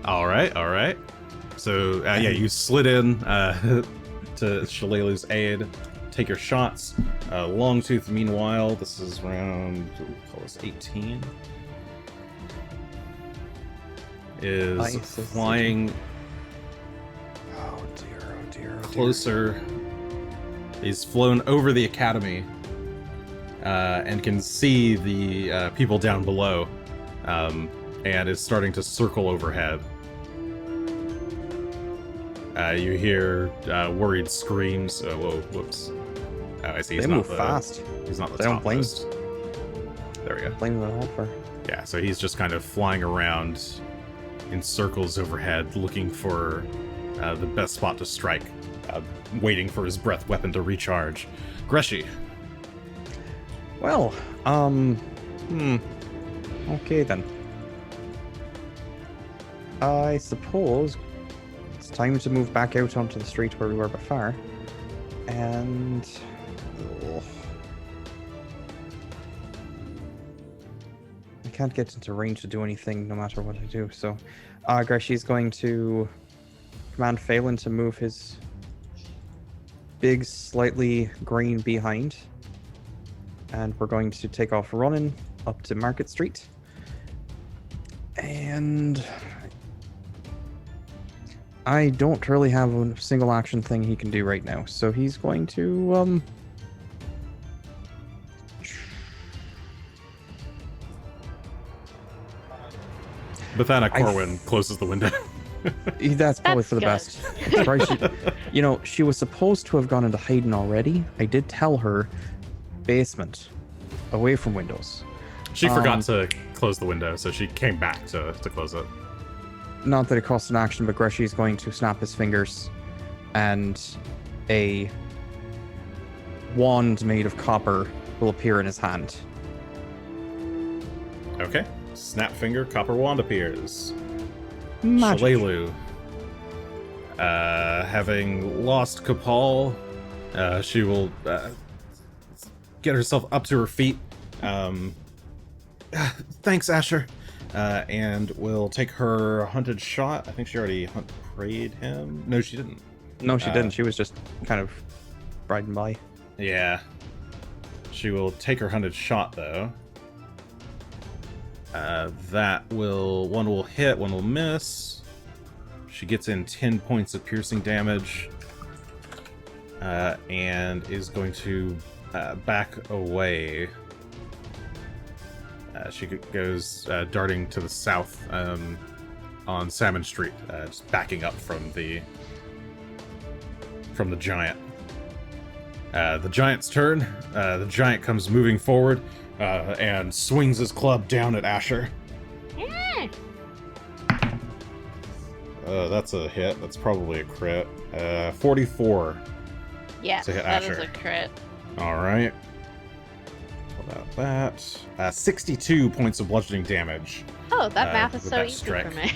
all right. So, yeah, you slid in to Shalelu's aid, take your shots. Longtooth, meanwhile, this is round, call this 18. is Ice is flying Oh dear. closer. He's flown over the academy and can see the people down below, and is starting to circle overhead. You hear worried screams. Whoa, whoops. Oh, I see. He's They not move the, fast. He's not the They don't top blink. post. There we go. Blame the helper. Yeah, so he's just kind of flying around in circles overhead, looking for the best spot to strike, waiting for his breath weapon to recharge. Greshy. Well, okay then. I suppose it's time to move back out onto the street where we were before. And... oh. I can't get into range to do anything no matter what I do, so... Greshy's going to command Phelan to move his big, slightly green behind. And we're going to take off running up to Market Street. And... I don't really have a single action thing he can do right now, so he's going to, Bethana Corwin closes the window. That's probably for the good. best. Right, she was supposed to have gone into hiding already. I did tell her basement, away from windows. She forgot to close the window, so she came back to close it. Not that it costs an action, but Greshy is going to snap his fingers, and a wand made of copper will appear in his hand. Okay. Snap finger, copper wand appears. Magic. Shalelu. Having lost Kapal, she will get herself up to her feet. Thanks, Asher. And will take her hunted shot. I think she already prayed him. No, she didn't. No, she didn't. She was just kind of riding by. Yeah. She will take her hunted shot, though. One will hit, one will miss. She gets in 10 points of piercing damage. And is going to back away. She goes darting to the south on Salmon Street, just backing up from the giant. The giant's turn. The giant comes moving forward and swings his club down at Asher. That's a hit. That's probably a crit. 44. Yeah, To hit that is Asher. a crit. All right. About that. 62 points of bludgeoning damage. Oh, that math is with so that easy strike. for me.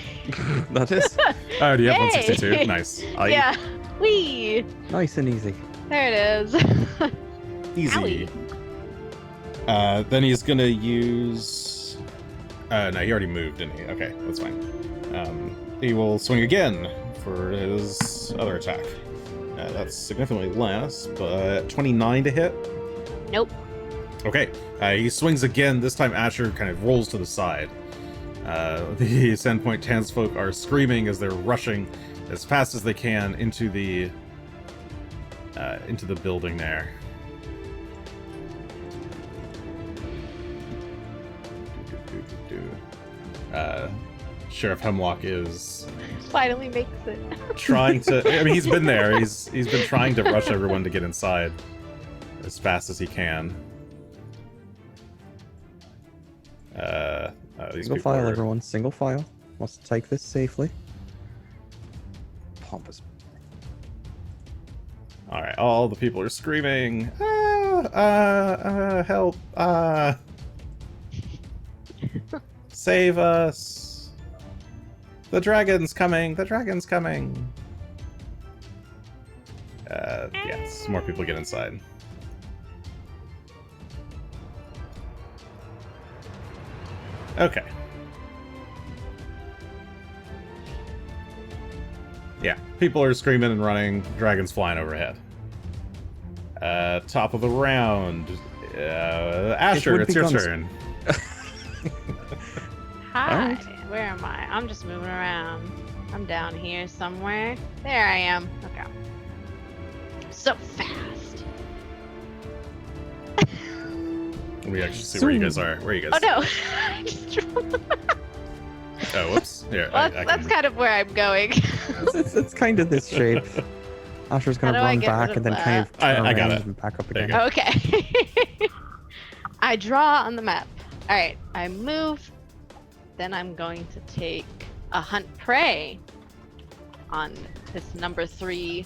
That is Oh, do you have Yay! 162? Nice. Yeah. Whee! nice and easy. There it is. Easy. Owie. Then he's gonna use... no, he already moved, didn't he? Okay, that's fine. He will swing again for his other attack. That's significantly less, but 29 to hit. Nope. Okay, he swings again. This time Asher kind of rolls to the side. The Sandpoint townsfolk are screaming as they're rushing as fast as they can into the building there. Sheriff Hemlock is Finally makes it. trying to... I mean, he's been there. He's been trying to rush everyone to get inside as fast as he can. These Single people file, are- everyone. Single file. Let's take this safely. Pompous. All right, all the people are screaming, help, save us. The dragon's coming, the dragon's coming. Yeah, some more people get inside. Okay. Yeah, people are screaming and running, dragons flying overhead. Top of the round. Asher, would it's be your Gunn's- turn. Hi. Alright. Where am I? I'm just moving around. I'm down here somewhere. There I am. Okay. So fast. Let me actually see where you guys are. Where are you guys? Oh no! I just Oh, whoops. Here, well, I that's can... kind of where I'm going. It's kind of this shape. Asher's gonna How do I run get rid back of and then that? kind of turn I got around it. and back up There you again. go. Okay. I draw on the map. All right. I move. Then I'm going to take a hunt prey on this number 3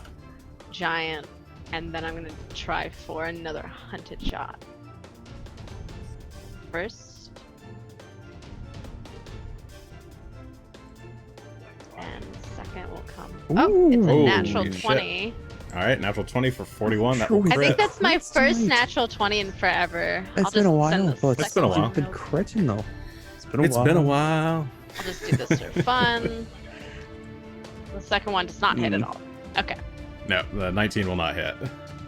giant, and then I'm gonna try for another hunted shot. First. And second will come. Oh, it's a Ooh. natural Holy shit. 20. All right, natural 20 for 41. That will I I crit. think that's my That's first nice. natural 20 in forever. It's been a while, but It's been a while. you've been critting though. It's been a It's while. been a while. I'll just do this for fun. The second one does not hit at all. Okay, No, the 19 will not hit.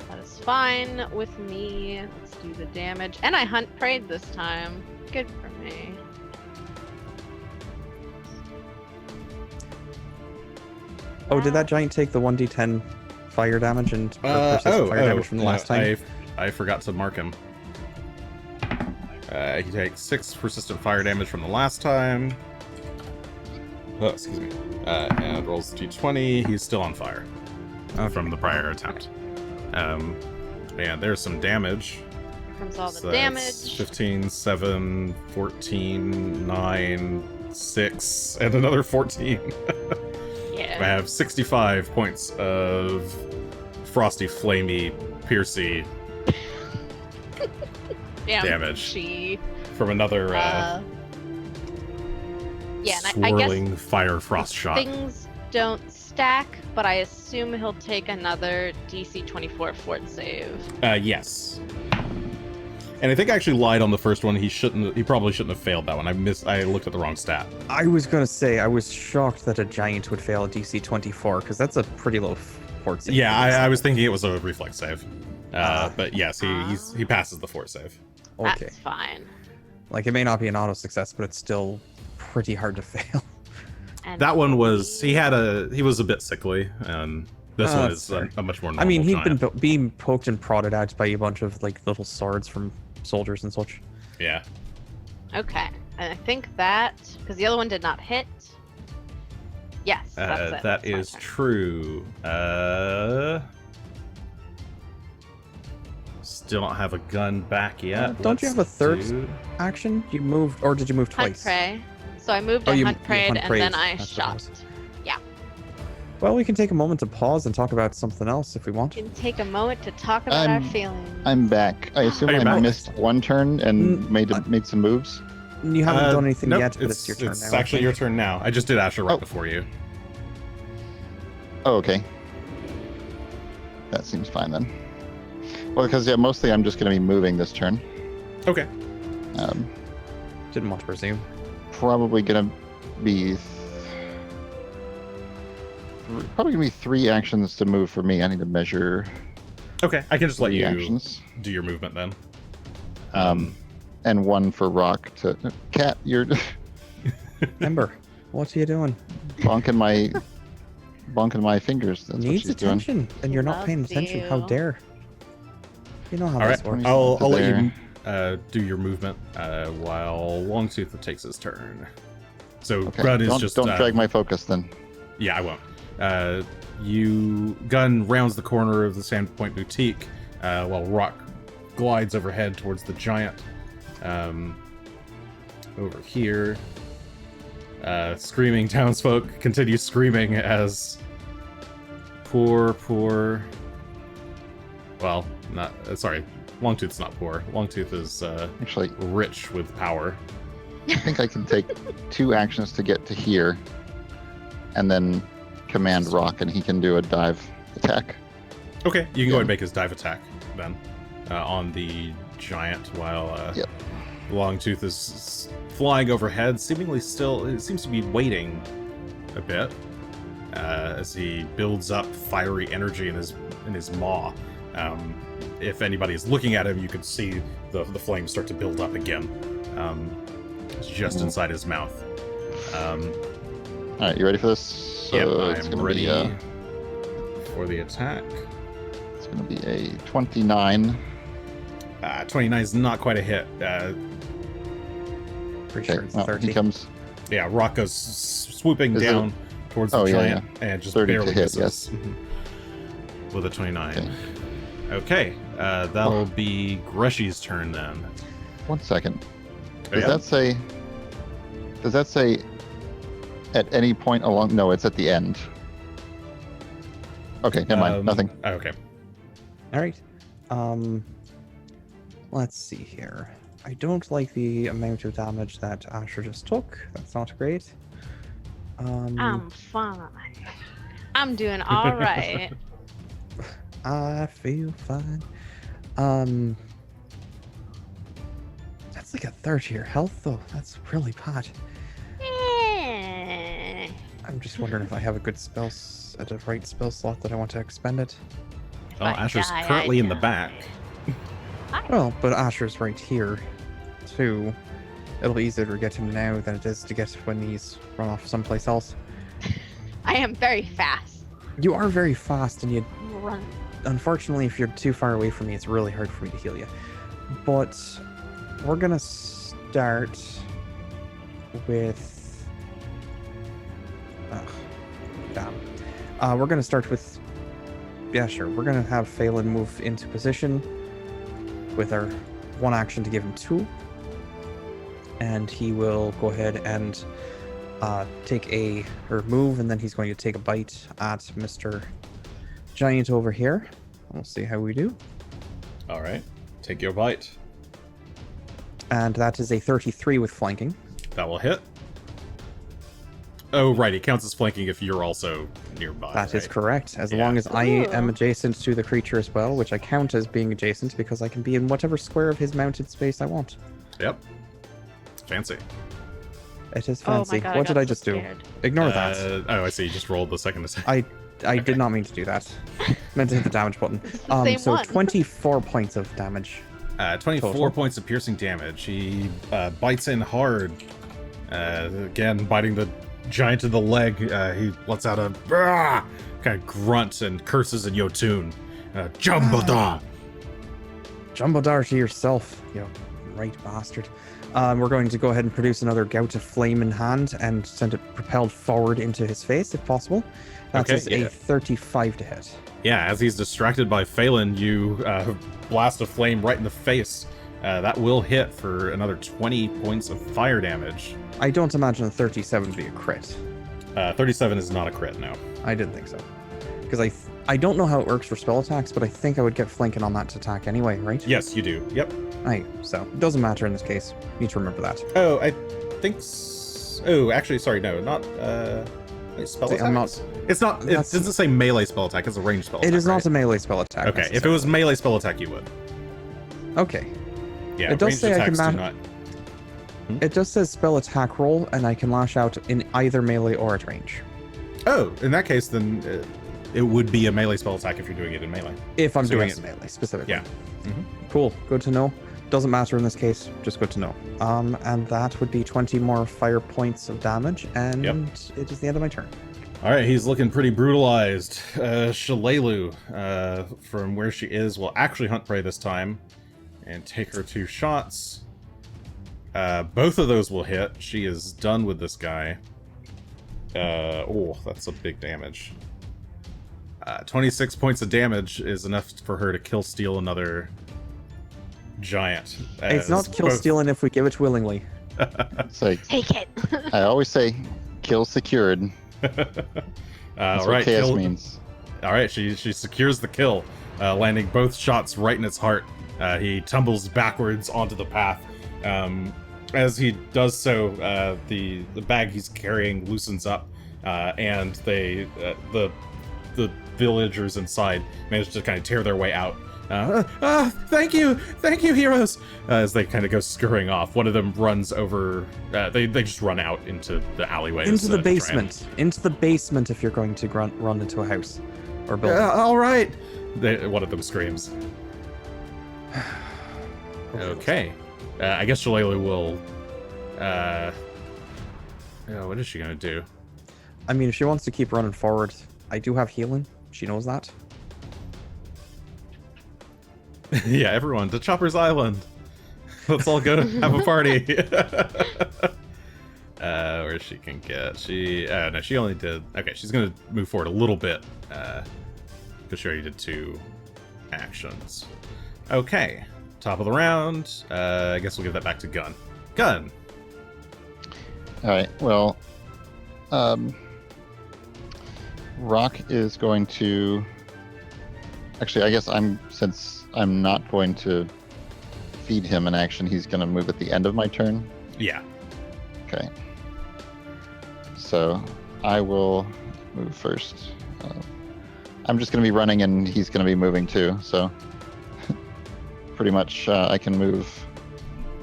that is fine with me. Let's do the damage. And I hunt preyed this time. Good for me. Oh, did that giant take the 1d10 fire damage and or persistent fire damage from the last time? I forgot to mark him. He takes 6 persistent fire damage from the last time. Oh, excuse me. And rolls d20. He's still on fire from the prior attempt. And there's some damage. Here comes all the So that's damage. 15, 7, 14, 9, 6, and another 14. I Yeah. have 65 points of frosty, flamey, piercy damage. She. from another Yeah, and I guess swirling fire frost shot. things don't stack, but I assume he'll take another DC 24 fort save. Yes. And I think I actually lied on the first one. He probably shouldn't have failed that one. I looked at the wrong stat. I was gonna say I was shocked that a giant would fail a DC 24 because that's a pretty low fort save. Yeah, I was thinking it was a reflex save. But yes, he passes the fort save. Okay. That's fine. Like it may not be an auto success, but it's still pretty hard to fail. And That one was he was a bit sickly, and this one that's is fair. a much more normal I mean, he'd giant. been being poked and prodded at by a bunch of like little swords from soldiers and such. Yeah. Okay, and I think that because the other one did not hit. Yes, that's it. That That's my is turn. true. Still don't have a gun back yet. Don't you have a third action? You moved, or did you move Hunt twice? prey. So I moved Oh, and you- hunt you preyed, hunt and preyed, then I that's what it shot. was. Yeah, Well, we can take a moment to pause and talk about something else if we want. we can take a moment to talk about our I'm- feelings. I'm back. I assume Are you I back? missed one turn and made some moves. You haven't done anything nope, yet, but it's your turn It's now. I actually think. your turn now. I just did Asher right Oh. before you. Oh, okay. That seems fine then. Well, because yeah, mostly I'm just going to be moving this turn. Okay. Didn't want to presume. Probably going to be probably going to be 3 actions to move for me. I need to measure Okay. I can just let 3 you actions. do your movement then. And 1 for Rock to Cat. You're Ember, what are you doing? bonking my fingers. That's what Needs she's doing. attention, and you're not Loves paying attention. How you. dare? You know how All this right. works. I'll let There. you do your movement while Longtooth takes his turn. So Okay. Gunn is don't just don't drag my focus then. Yeah, I won't. Gunn rounds the corner of the Sandpoint boutique, while Rock glides overhead towards the giant. Over here, screaming townsfolk continue screaming as poor. Well, not sorry. Longtooth's not poor. Longtooth is Actually, rich with power. I think I can take 2 actions to get to here, and then command Rock, and he can do a dive attack. Okay, you can go Yeah. ahead and make his dive attack then on the giant while Yep. Longtooth is flying overhead, seemingly still. It seems to be waiting a bit as he builds up fiery energy in his maw. If anybody is looking at him, you can see the flames start to build up again. It's just inside his mouth. All right, you ready for this? So Yep, it's I'm gonna ready be for the attack. it's gonna be a 29. 29 is not quite a hit. Pretty Okay, sure it's well, 30. he comes. Yeah, rock goes swooping Is it- down towards the Oh, yeah, giant and just 30 to barely hit, misses. With a 29. Okay. Okay, that'll be Greshy's turn then. 1 second. Oh, Does yeah? that say? Does that say? At any point along? No, it's at the end. Okay, never mind. Nothing. Okay. All right. Let's see here. I don't like the amount of damage that Asher just took. That's not great. I'm fine. I'm doing all right. I feel fine. That's like a third to your health, though. That's really bad. I'm just wondering if I have a good a right spell slot that I want to expend it. Well, I Asher's die, currently I in the die. back. Well, but Asher's right here, too. It'll be easier to get him now than it is to get when he's run off someplace else. I am very fast. You are very fast, and you Run. unfortunately, if you're too far away from me, it's really hard for me to heal you. But we're gonna start with. Damn. We're gonna start with. Yeah, sure. We're gonna have Phelan move into position with our one action to give him 2, and he will go ahead and take a move, and then he's going to take a bite at Mr. Giant over here. We'll see how we do. All right. Take your bite. And that is a 33 with flanking. That will hit. Oh, right. It counts as flanking if you're also nearby. That is right? correct. As Yeah. long as I am Cool. adjacent to the creature as well, which I count as being adjacent because I can be in whatever square of his mounted space I want. Yep. Fancy. It is Oh my fancy. god, What did got I so just do? scared. Ignore that. Oh, I see. You just rolled the second attack. I did not mean to do that. Meant to hit the damage button. It's the same So one. 24 points of damage. 24 Total. points of piercing damage. He bites in hard. Again, biting the giant in the leg. He lets out a kind of grunt and curses in Yotun. Jumbada! Jumbodar to yourself, you right bastard. We're going to go ahead and produce another gout of flame in hand and send it propelled forward into his face, if possible. That Okay, is yeah. a 35 to hit. Yeah, as he's distracted by Phelan, you blast a flame right in the face. That will hit for another 20 points of fire damage. I don't imagine a 37 would be a crit. 37 is not a crit, no. I didn't think so. Because I don't know how it works for spell attacks, but I think I would get flanking on that attack anyway, right? Yes, you do. Yep. So it doesn't matter in this case. Need to remember that. Oh, I think. Oh, actually, sorry, no, not. Spell See, attack. I'm not- It's not. It That's- doesn't say melee spell attack. It's a ranged spell. It attack, is not right? a melee spell attack. Okay, if it was melee spell attack, you would. Okay. Yeah, It does ranged say I can attacks do ma- not. It just says spell attack roll, and I can lash out in either melee or at range. Oh, in that case, then it would be a melee spell attack if you're doing it in melee. If I'm So doing yes. it melee, specifically. Yeah. Cool. Good to know. Doesn't matter in this case. Just good to know. And that would be 20 more fire points of damage, and Yep. it is the end of my turn. All right, he's looking pretty brutalized. Shalelu, from where she is, will actually hunt prey this time and take her 2 shots. Both of those will hit. She is done with this guy. Oh, that's a big damage. 26 points of damage is enough for her to kill steal another giant. It's not kill stealing if we give it willingly. It's like Take it. I always say, kill secured. That's All what right, chaos kill. means. All right, she secures the kill, landing both shots right in its heart. He tumbles backwards onto the path. As he does so, the bag he's carrying loosens up, and the villagers inside manage to kind of tear their way out. Thank you, heroes! As they kind of go scurrying off. One of them runs over. They just run out into the alleyways. Into the to try and- basement. Into the basement if you're going to run into a house or building. all right. One of them screams. Okay. I guess Shalelu will Oh, what is she gonna do? I mean, if she wants to keep running forward, I do have healing. She knows that. Yeah, everyone to Chopper's Island. Let's all go have a party. Where she can get no, she only did. Okay, she's gonna move forward a little bit. Because she already did 2 actions. Okay, top of the round. I guess we'll give that back to Gunn. Gunn. All right. Well, Rock is going to. Actually, I guess since I'm not going to feed him an action, he's going to move at the end of my turn. Yeah. Okay. So I will move first. I'm just going to be running, and he's going to be moving too. So pretty much, I can move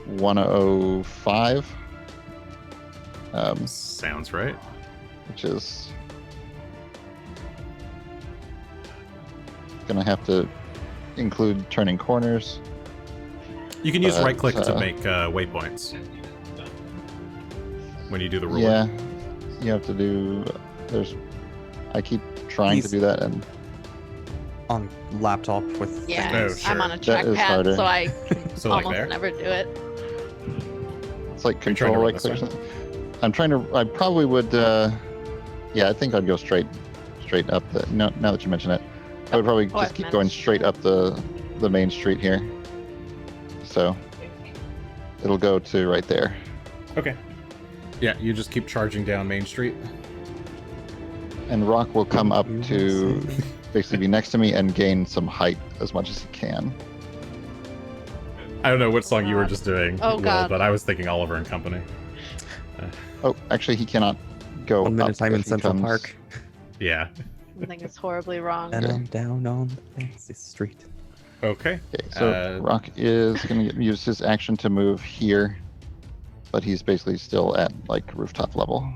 105. Sounds right. Which is gonna have to include turning corners. You can use right click to make waypoints when you do the ruler. Yeah, you have to do. I keep trying to do that, and On laptop with Yeah, Oh, things. sure. I'm on a That is trackpad, harder. so I So like almost there. never do it. it's like Are you trying to control run right this click. Or way? something. I'm trying to. I probably would. Yeah, I think I'd go straight up. Now that you mention it, I would probably Oh, just I've keep going managed straight up the main street here. So it'll go to right there. Okay. Yeah, you just keep charging down Main Street. And Rock will come up You to will see. basically be next to me and gain some height as much as he can. I don't know what song you were just doing, Oh, Will, God. but I was thinking Oliver and Company. Oh, actually, he cannot go 1 minute up time if in he Central comes- Park. Yeah. I think it's horribly wrong. And I'm down on the fancy street. Okay. Okay, so Rock is going to use his action to move here, but he's basically still at like rooftop level.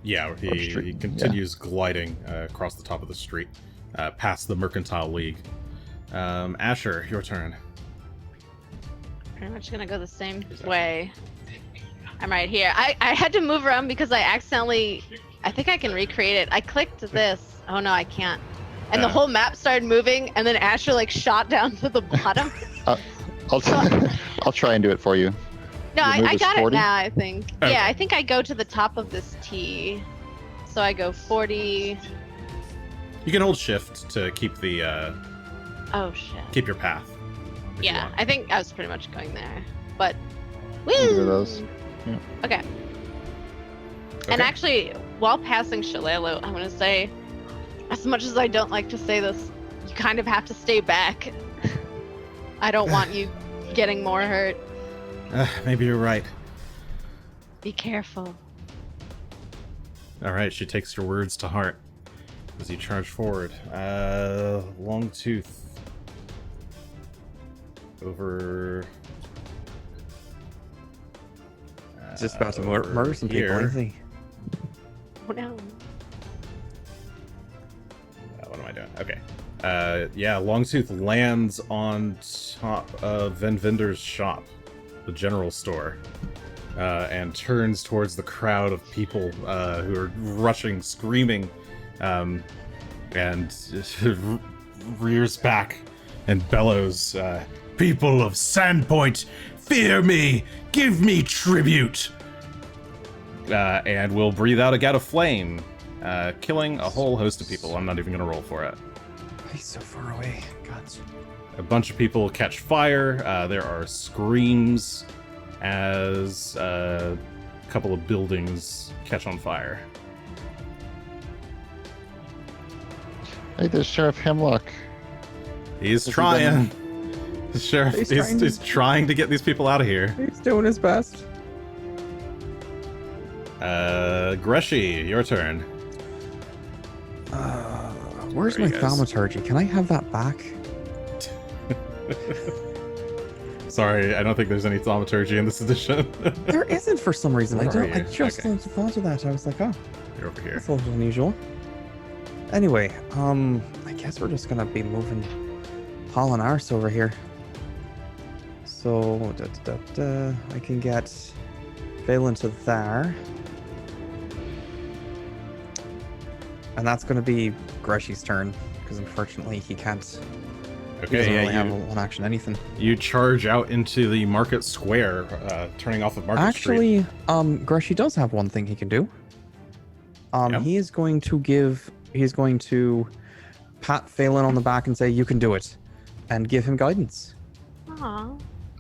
Yeah, street, he continues gliding across the top of the street, past the Mercantile League. Asher, your turn. Pretty much gonna go the same way. I'm right here. I had to move around because I accidentally. I think I can recreate it. I clicked this. Oh no, I can't. And the whole map started moving, and then Asher like shot down to the bottom. I'll try and do it for you. No, Your move I is got 40? it now, I think. Okay. Yeah, I think I go to the top of this T. So I go 40. You can hold shift to keep the Oh shit. keep your path. if you Yeah, want. I think I was pretty much going there. But Either of woo! those. Yeah. Okay. And Okay. actually, while passing Shillelagh, I want to say, as much as I don't like to say this, you kind of have to stay back. I don't want you getting more hurt. Maybe you're right. Be careful. All right, she takes your words to heart as you charge forward. Longtooth over. Just about to murder some people, here. isn't he? Oh no. What am I doing? Okay. Yeah, Longtooth lands on top of Venvender's shop, the general store, and turns towards the crowd of people who are rushing, screaming, and rears back and bellows, "People of Sandpoint, fear me! Give me tribute!" And will breathe out a gout of flame, killing a whole host of people. I'm not even going to roll for it. He's so far away. God. A bunch of people catch fire. There are screams as a couple of buildings catch on fire. Hey, there's Sheriff Hemlock. He's he trying. The sheriff He's is trying to get these people out of here. He's doing his best. Greshy, your turn. Where's There my he goes. thaumaturgy? Can I have that back? Sorry, I don't think there's any thaumaturgy in this edition. There isn't for some reason. Where are I you? just Okay. thought of that. I was like, oh, You're over here. that's a little unusual. Anyway, I guess we're just gonna be moving Paul and Arse over here. So, I can get Valen to there. And that's going to be Greshy's turn, because unfortunately he can't. He doesn't Okay, really have yeah, a one action anything. you charge out into the market square, turning off of Market Street. Actually, Greshy does have one thing he can do. Yeah. He is going to pat Phelan on the back and say, "You can do it," and give him guidance. Aw.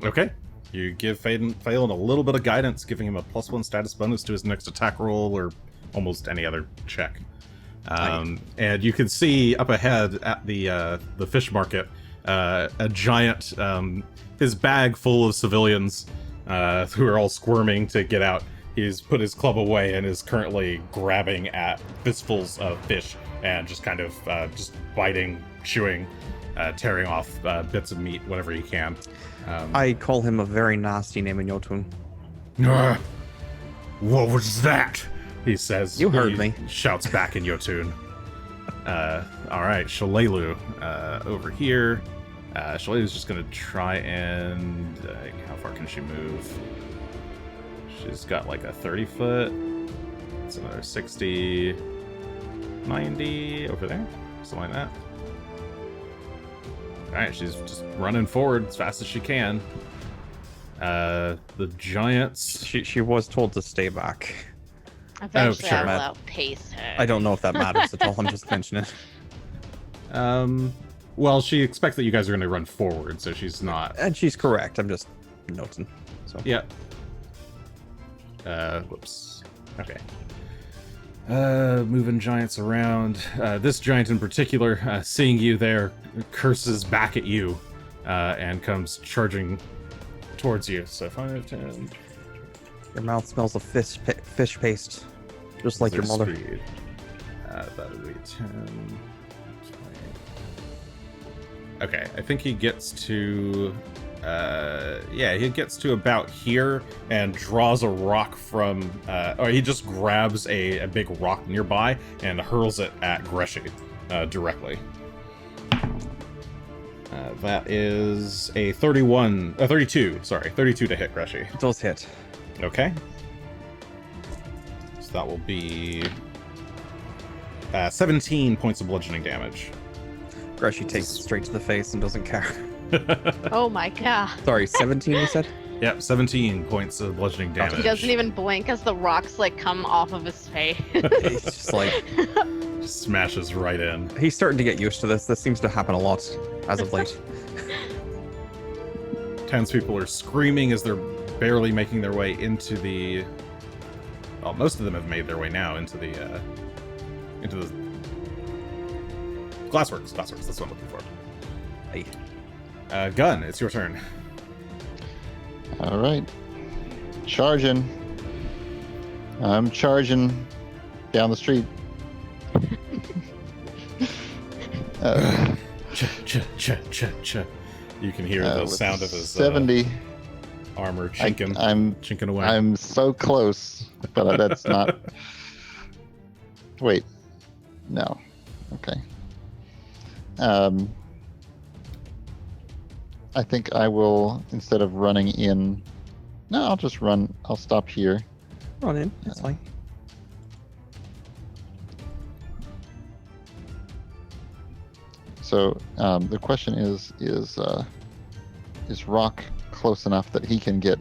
Okay. You give Phelan a little bit of guidance, giving him a +1 status bonus to his next attack roll or almost any other check. And you can see up ahead at the fish market a giant, his bag full of civilians who are all squirming to get out. He's put his club away and is currently grabbing at fistfuls of fish and just kind of just biting, chewing, tearing off bits of meat, whatever he can. I call him a very nasty name in Jotun. What was that? He says. You heard He me. Shouts back in Jotun. All right, Shalelu over here. Shalelu's just gonna try and how far can she move? She's got like a 30-foot. It's another 60, 90 over there, something like that. All right, she's just running forward as fast as she can. The giants. She was told to stay back. Eventually, sure. I will outpace her. I don't know if that matters at all. I'm just mentioning it. Well, she expects that you guys are going to run forward, so she's not. And she's correct. I'm just noting. So Yeah. Whoops. Okay. Moving giants around. This giant in particular, seeing you there, curses back at you, and comes charging towards you. So 5, 10. your mouth smells of fish paste, just like your mother. Speed. That would be 10. 20. Okay, I think he gets to. Yeah, he gets to about here and draws a rock from. Or he just grabs a big rock nearby and hurls it at Greshy directly. That is a 32. Sorry, 32 to hit Greshy. It does hit. Okay. So that will be 17 points of bludgeoning damage. Greshy takes it straight to the face and doesn't care. Oh my god. Sorry, 17 you said? Yep, 17 points of bludgeoning damage. He doesn't even blink as the rocks like come off of his face. It's just like Smashes right in. he's starting to get used to this. This seems to happen a lot as of late. Townspeople are screaming as they're barely making their way into the. Well, most of them have made their way now into the glassworks. Glassworks. That's what I'm looking for. Hey. Gunn, it's your turn. All right. Charging. I'm charging down the street. Ch. You can hear the with sound of his 70. Armor chinking, I'm chinking away. I'm so close, but that's not. Wait, no. Okay. I think I will, instead of running in. No, I'll just run. I'll stop here. Run in, that's fine. So the question is Rock close enough that he can get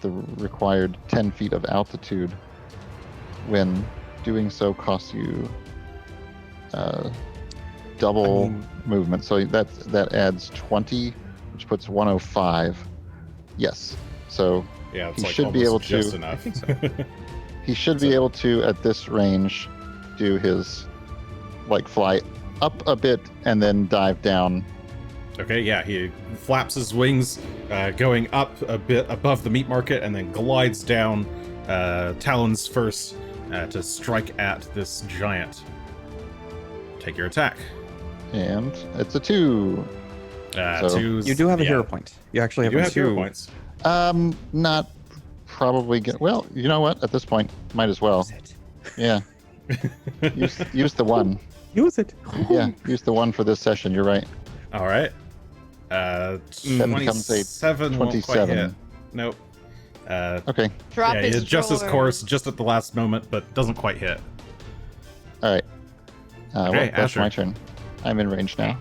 the required 10 feet of altitude when doing so costs you double movement? So that adds 20, which puts 105. Yes. So Yeah, it's he like should be able almost just to- enough. he should be able to, at this range, do his fly up a bit and then dive down. Okay, yeah, he flaps his wings, going up a bit above the meat market, and then glides down, talons first, to strike at this giant. Take your attack. And it's a 2. So- Two's- You do have a yeah, hero point. You actually You have, do have hero 2. points. Not probably get. Well, you know what? At this point, might as well. Use it. Yeah. use the one. Use it. Yeah, use the one for this session. You're right. All right. That becomes a 27 won't quite 27. hit. Nope. Okay. Drop Yeah, he his adjusts his sword. course just at the last moment, but doesn't quite hit. All right. Okay, that's my Asher. turn. I'm in range now.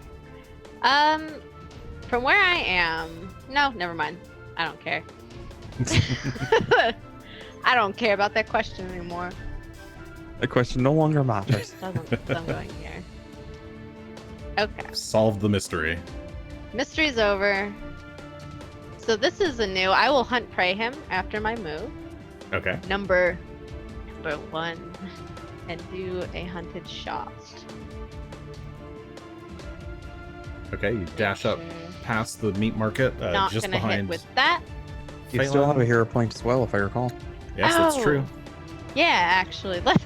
From where I am, no, never mind. I don't care. I don't care about that question anymore. The question no longer matters. Doesn't go in here. Okay. Solve the mystery. Mystery's over. So this is a new. I will hunt prey him after my move. Okay. Number 1, and do a hunted shot. Okay, you dash up past the meat market, Not just gonna behind. hit with that. You still have a hero point as well, if I recall. Yes, that's Oh. true. Yeah, actually, let's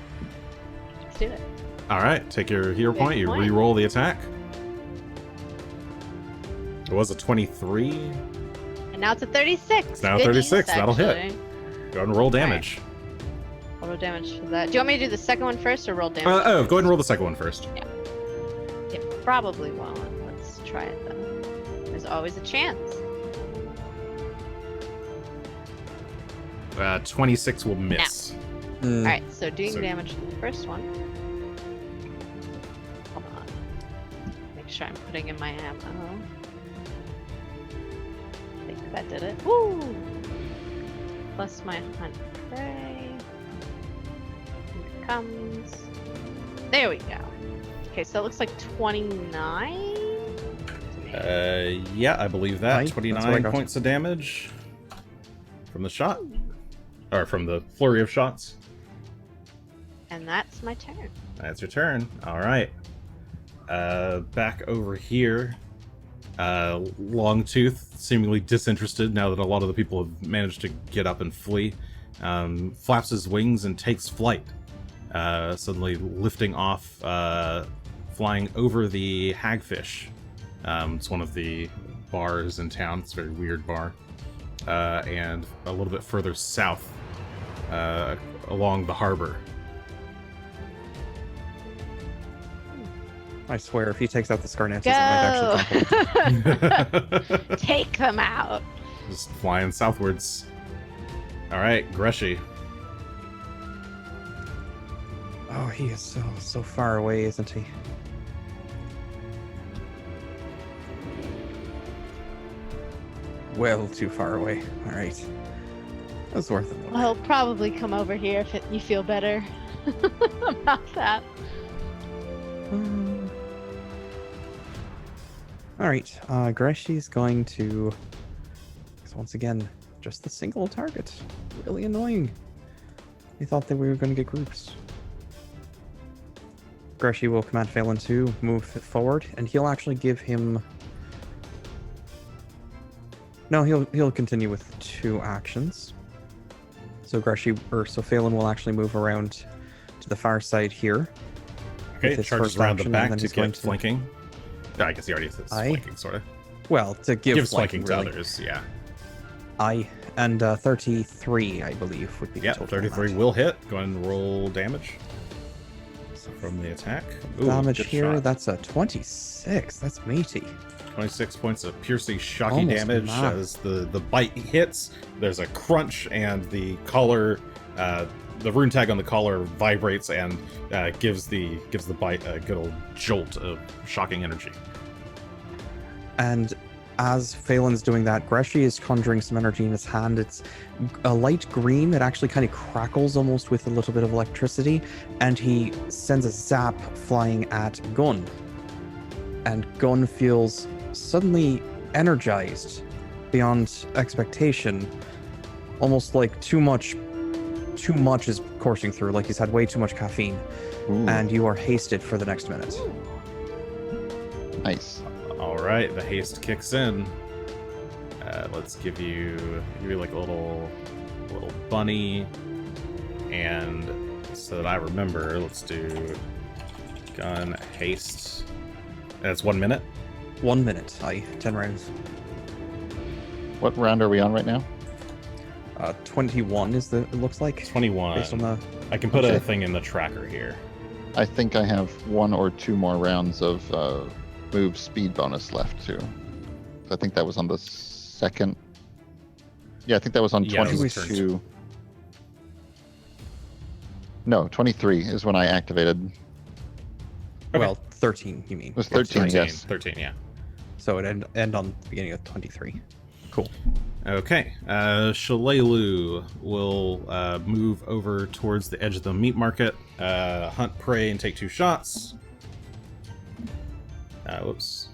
do it. All right, take your hero Good point. You point. re-roll the attack. It was a 23. And now it's a 36. It's now Good 36. use, That'll hit. actually. Go ahead and roll damage. I'll roll damage for that. Do you want me to do the second one first or roll damage? Go ahead and roll the second one first. It probably won't. Let's try it then. There's always a chance. 26 will miss. Mm, Alright, so doing So- damage to the first one. Hold on. Make sure I'm putting in my ammo. I think that did it. Woo! Plus my hunt prey. Here it comes. There we go. Okay, so it looks like 29? Yeah, I believe that. Right, that's what I 29 got. points of damage from the shot. Or from the flurry of shots. And that's my turn. That's your turn. All right. Back over here. Longtooth, seemingly disinterested now that a lot of the people have managed to get up and flee, flaps his wings and takes flight. Suddenly lifting off, flying over the Hagfish. It's one of the bars in town. It's a very weird bar. And a little bit further south, along the harbor. I swear, if he takes out the Scarnettis, I might actually Go! Take them out. Just flying southwards. Alright, Greshy. Oh, he is so far away, isn't he? Well, too far away. All right, that's worth it. Well, he'll probably come over here if you feel better about that. All right, Greshy's going to. Once again, just the single target. Really annoying. I thought that we were going to get groups. Greshy will command Phelan to move forward, and he'll actually give him. No, he'll continue with 2 actions. So Phelan will actually move around to the far side here. Okay, with his charges first around the action, back and then to he's going get to- flanking. I guess he already says Aye. flanking, sort of. Well, to give Gives flanking to really. others, yeah. And 33, I believe, would be Yeah, the total. 33 amount. will hit. Go ahead and roll damage from the attack. Ooh, Damage good here, shot. that's a 26. That's meaty. 26 points of piercing, shocking Almost damage enough. as the bite hits. There's a crunch, and the collar, the rune tag on the collar vibrates and gives the bite a good old jolt of shocking energy. And as Phelan's doing that, Greshy is conjuring some energy in his hand. It's a light green that actually kind of crackles almost with a little bit of electricity, and he sends a zap flying at Gunn. And Gunn feels suddenly energized beyond expectation. Almost like too much is coursing through, like he's had way too much caffeine. Ooh, And you are hasted for the next minute. nice. All right, the haste kicks in. Let's give you like a little bunny, and so that I remember, let's do gun haste. That's 1 minute. 1 minute, 10 rounds. What round are we on right now? 21 is it looks like. 21. Based on the I can put Okay. a thing in the tracker here. I think I have 1 or 2 more rounds of move speed bonus left too. I think that was on the second. Yeah, I think that was on Yeah, it was 22. No, 23 is when I activated. Well, 13, you mean. It was 13, 13, yes. 13, yeah. So it end on the beginning of 23. Cool. Okay, Shalelu will move over towards the edge of the meat market, hunt prey and take 2 shots. Whoops.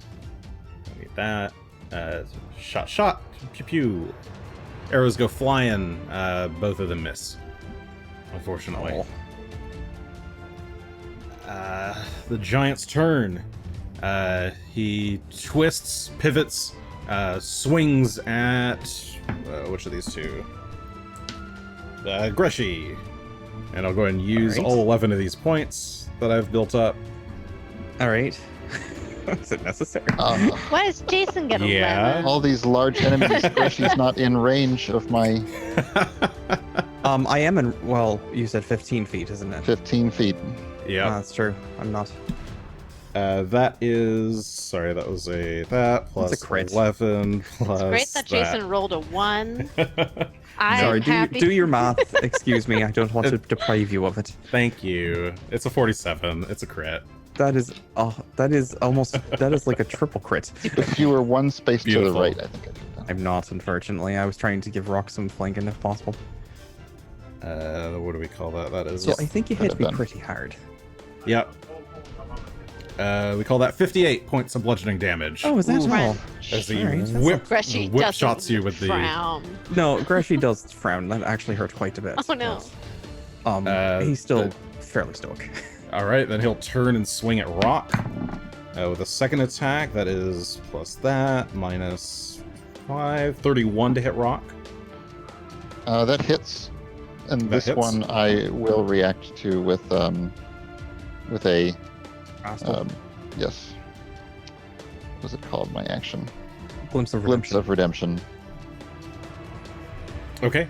Don't need that. Shot, pew pew. Arrows go flying, both of them miss, unfortunately. The giant's turn. He twists, pivots, swings at which of these two? Greshy. And I'll go ahead and use all 11 of these points that I've built up. All right. Is it necessary? Why does Jason get Yeah. 11? All these large enemies, Greshy's not in range of my I am in. Well, you said 15 feet, isn't it? 15 feet. Yeah. That's true. I'm not. That is... Sorry, that was that plus That's a crit. 11 plus It's great that Jason rolled a 1. I'm Sorry. happy. Do your math. Excuse me. I don't want to deprive you of it. Thank you. It's a 47. It's a crit. That is like a triple crit. If you were one space to Beautiful. the right, I think I could done. I'm not, unfortunately. I was trying to give Rock some flanking if possible. What do we call that? That is... So I think you hit Could've me done. pretty hard. Yep. We call that 58 points of bludgeoning damage. Oh, is that Ooh. all? As he Alright, that's Greshy whip doesn't shots you with the... frown. No, Greshy does frown. That actually hurt quite a bit. Oh, no. but, he's still fairly stoic. Alright, then he'll turn and swing at Rock. With a second attack, that is plus that, minus 5. 31 to hit Rock. That hits. And That this hits. one I will react to with a yes. What was it called? My action. Glimpse of Glimpse redemption. of redemption. Okay,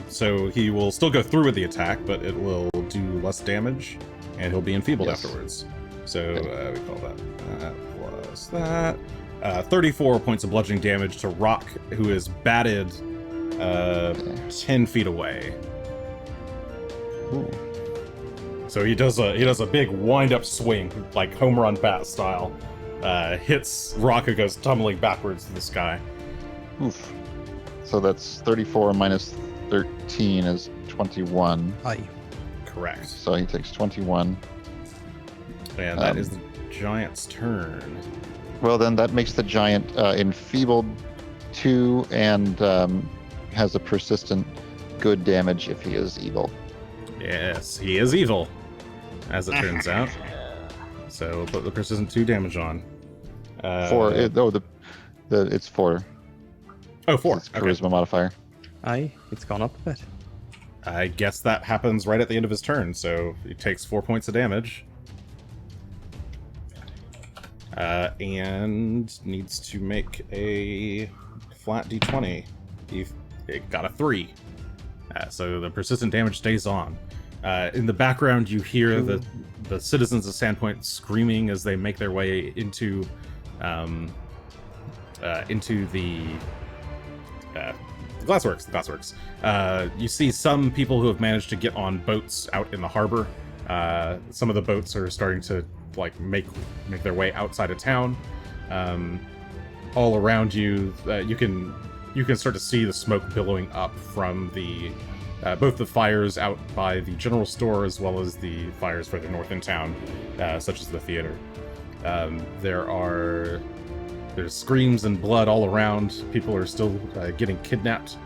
so he will still go through with the attack, but it will do less damage, and he'll be enfeebled Yes. afterwards. So we call that plus that. 34 points of bludgeoning damage to Rock, who is batted 10 feet away. Ooh. So he does a big wind-up swing, like home run bat style. Hits Rock, who goes tumbling backwards to the sky. Oof. So that's 34 minus 13 is 21. Aye. Correct. So he takes 21. And that is the giant's turn. Well, then that makes the giant enfeebled 2 and has a persistent good damage if he is evil. Yes, he is evil, as it turns out. So we'll put the persistent 2 damage on. 4. It's 4. Oh, 4. It's Okay. charisma modifier. Aye, it's gone up a bit. I guess that happens right at the end of his turn, so he takes 4 points of damage. And needs to make a flat d20. It got a 3. So the persistent damage stays on. In the background, you hear the citizens of Sandpoint screaming as they make their way into the Glassworks. You see some people who have managed to get on boats out in the harbor. Some of the boats are starting to make their way outside of town. All around you, you can start to see the smoke billowing up from the both the fires out by the general store as well as the fires further north in town, such as the theater. There's screams and blood all around. People are still getting kidnapped.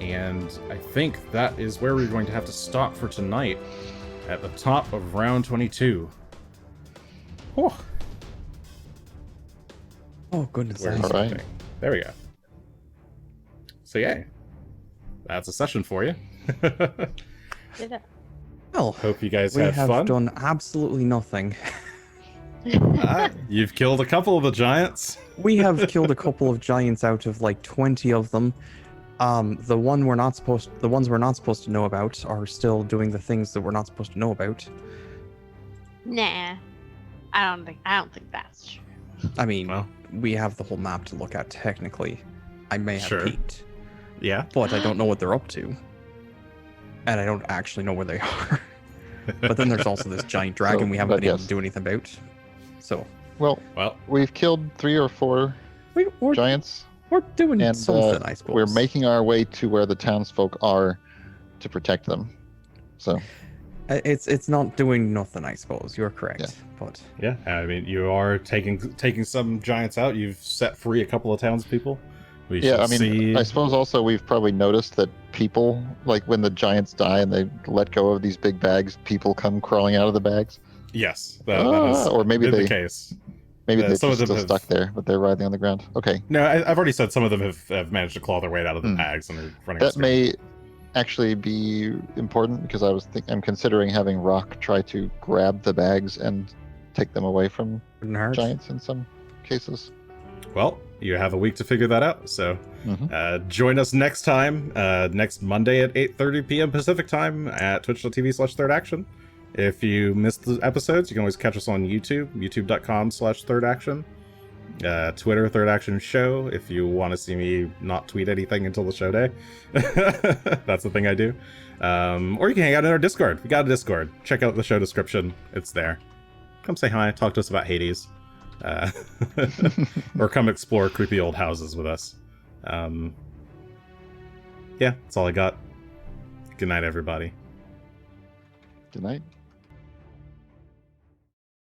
And I think that is where we're going to have to stop for tonight, at the top of round 22. Whew. Oh, goodness. Where's All right. something? There we go. So yeah, that's a session for you. Did it? Well, Hope you guys we had have fun. done absolutely nothing. You've killed a couple of the giants. We have killed a couple of giants out of like 20 of them. The ones we're not supposed to know about are still doing the things that we're not supposed to know about. Nah, I don't think that's true. I mean, Well, we have the whole map to look at technically. I may have Sure. peeked, yeah. but I don't know what they're up to. And I don't actually know where they are. But then there's also this giant dragon we haven't but been able to yes. do anything about. So Well, Well, we've killed 3 or 4 we're giants, we're doing and something, I suppose. we're making our way to where the townsfolk are to protect them. So It's not doing nothing, I suppose. You're correct. Yeah. But yeah, I mean, you are taking some giants out. You've set free a couple of townspeople. We yeah, shall I mean, see. I suppose also we've probably noticed that people, like when the giants die and they let go of these big bags, people come crawling out of the bags. Yes, that has or maybe been they the case. maybe some they're of just them still have- stuck there, but they're writhing on the ground. Okay, No, I've already said some of them have managed to claw their way out of the bags and are running. that may actually be important because I'm considering having Rock try to grab the bags and take them away from wouldn't hurt. giants in some cases. Well, you have a week to figure that out. So Mhm. join us next time, next Monday at 8:30 p.m. Pacific time at twitch.tv/thirdaction. If you missed the episodes, you can always catch us on YouTube, youtube.com/thirdaction. Twitter, Third Action Show, if you want to see me not tweet anything until the show day. That's the thing I do. Or you can hang out in our Discord. We got a Discord. Check out the show description. It's there. Come say hi. Talk to us about Hades. Or come explore creepy old houses with us. Yeah, that's all I got. Good night, everybody. Good night.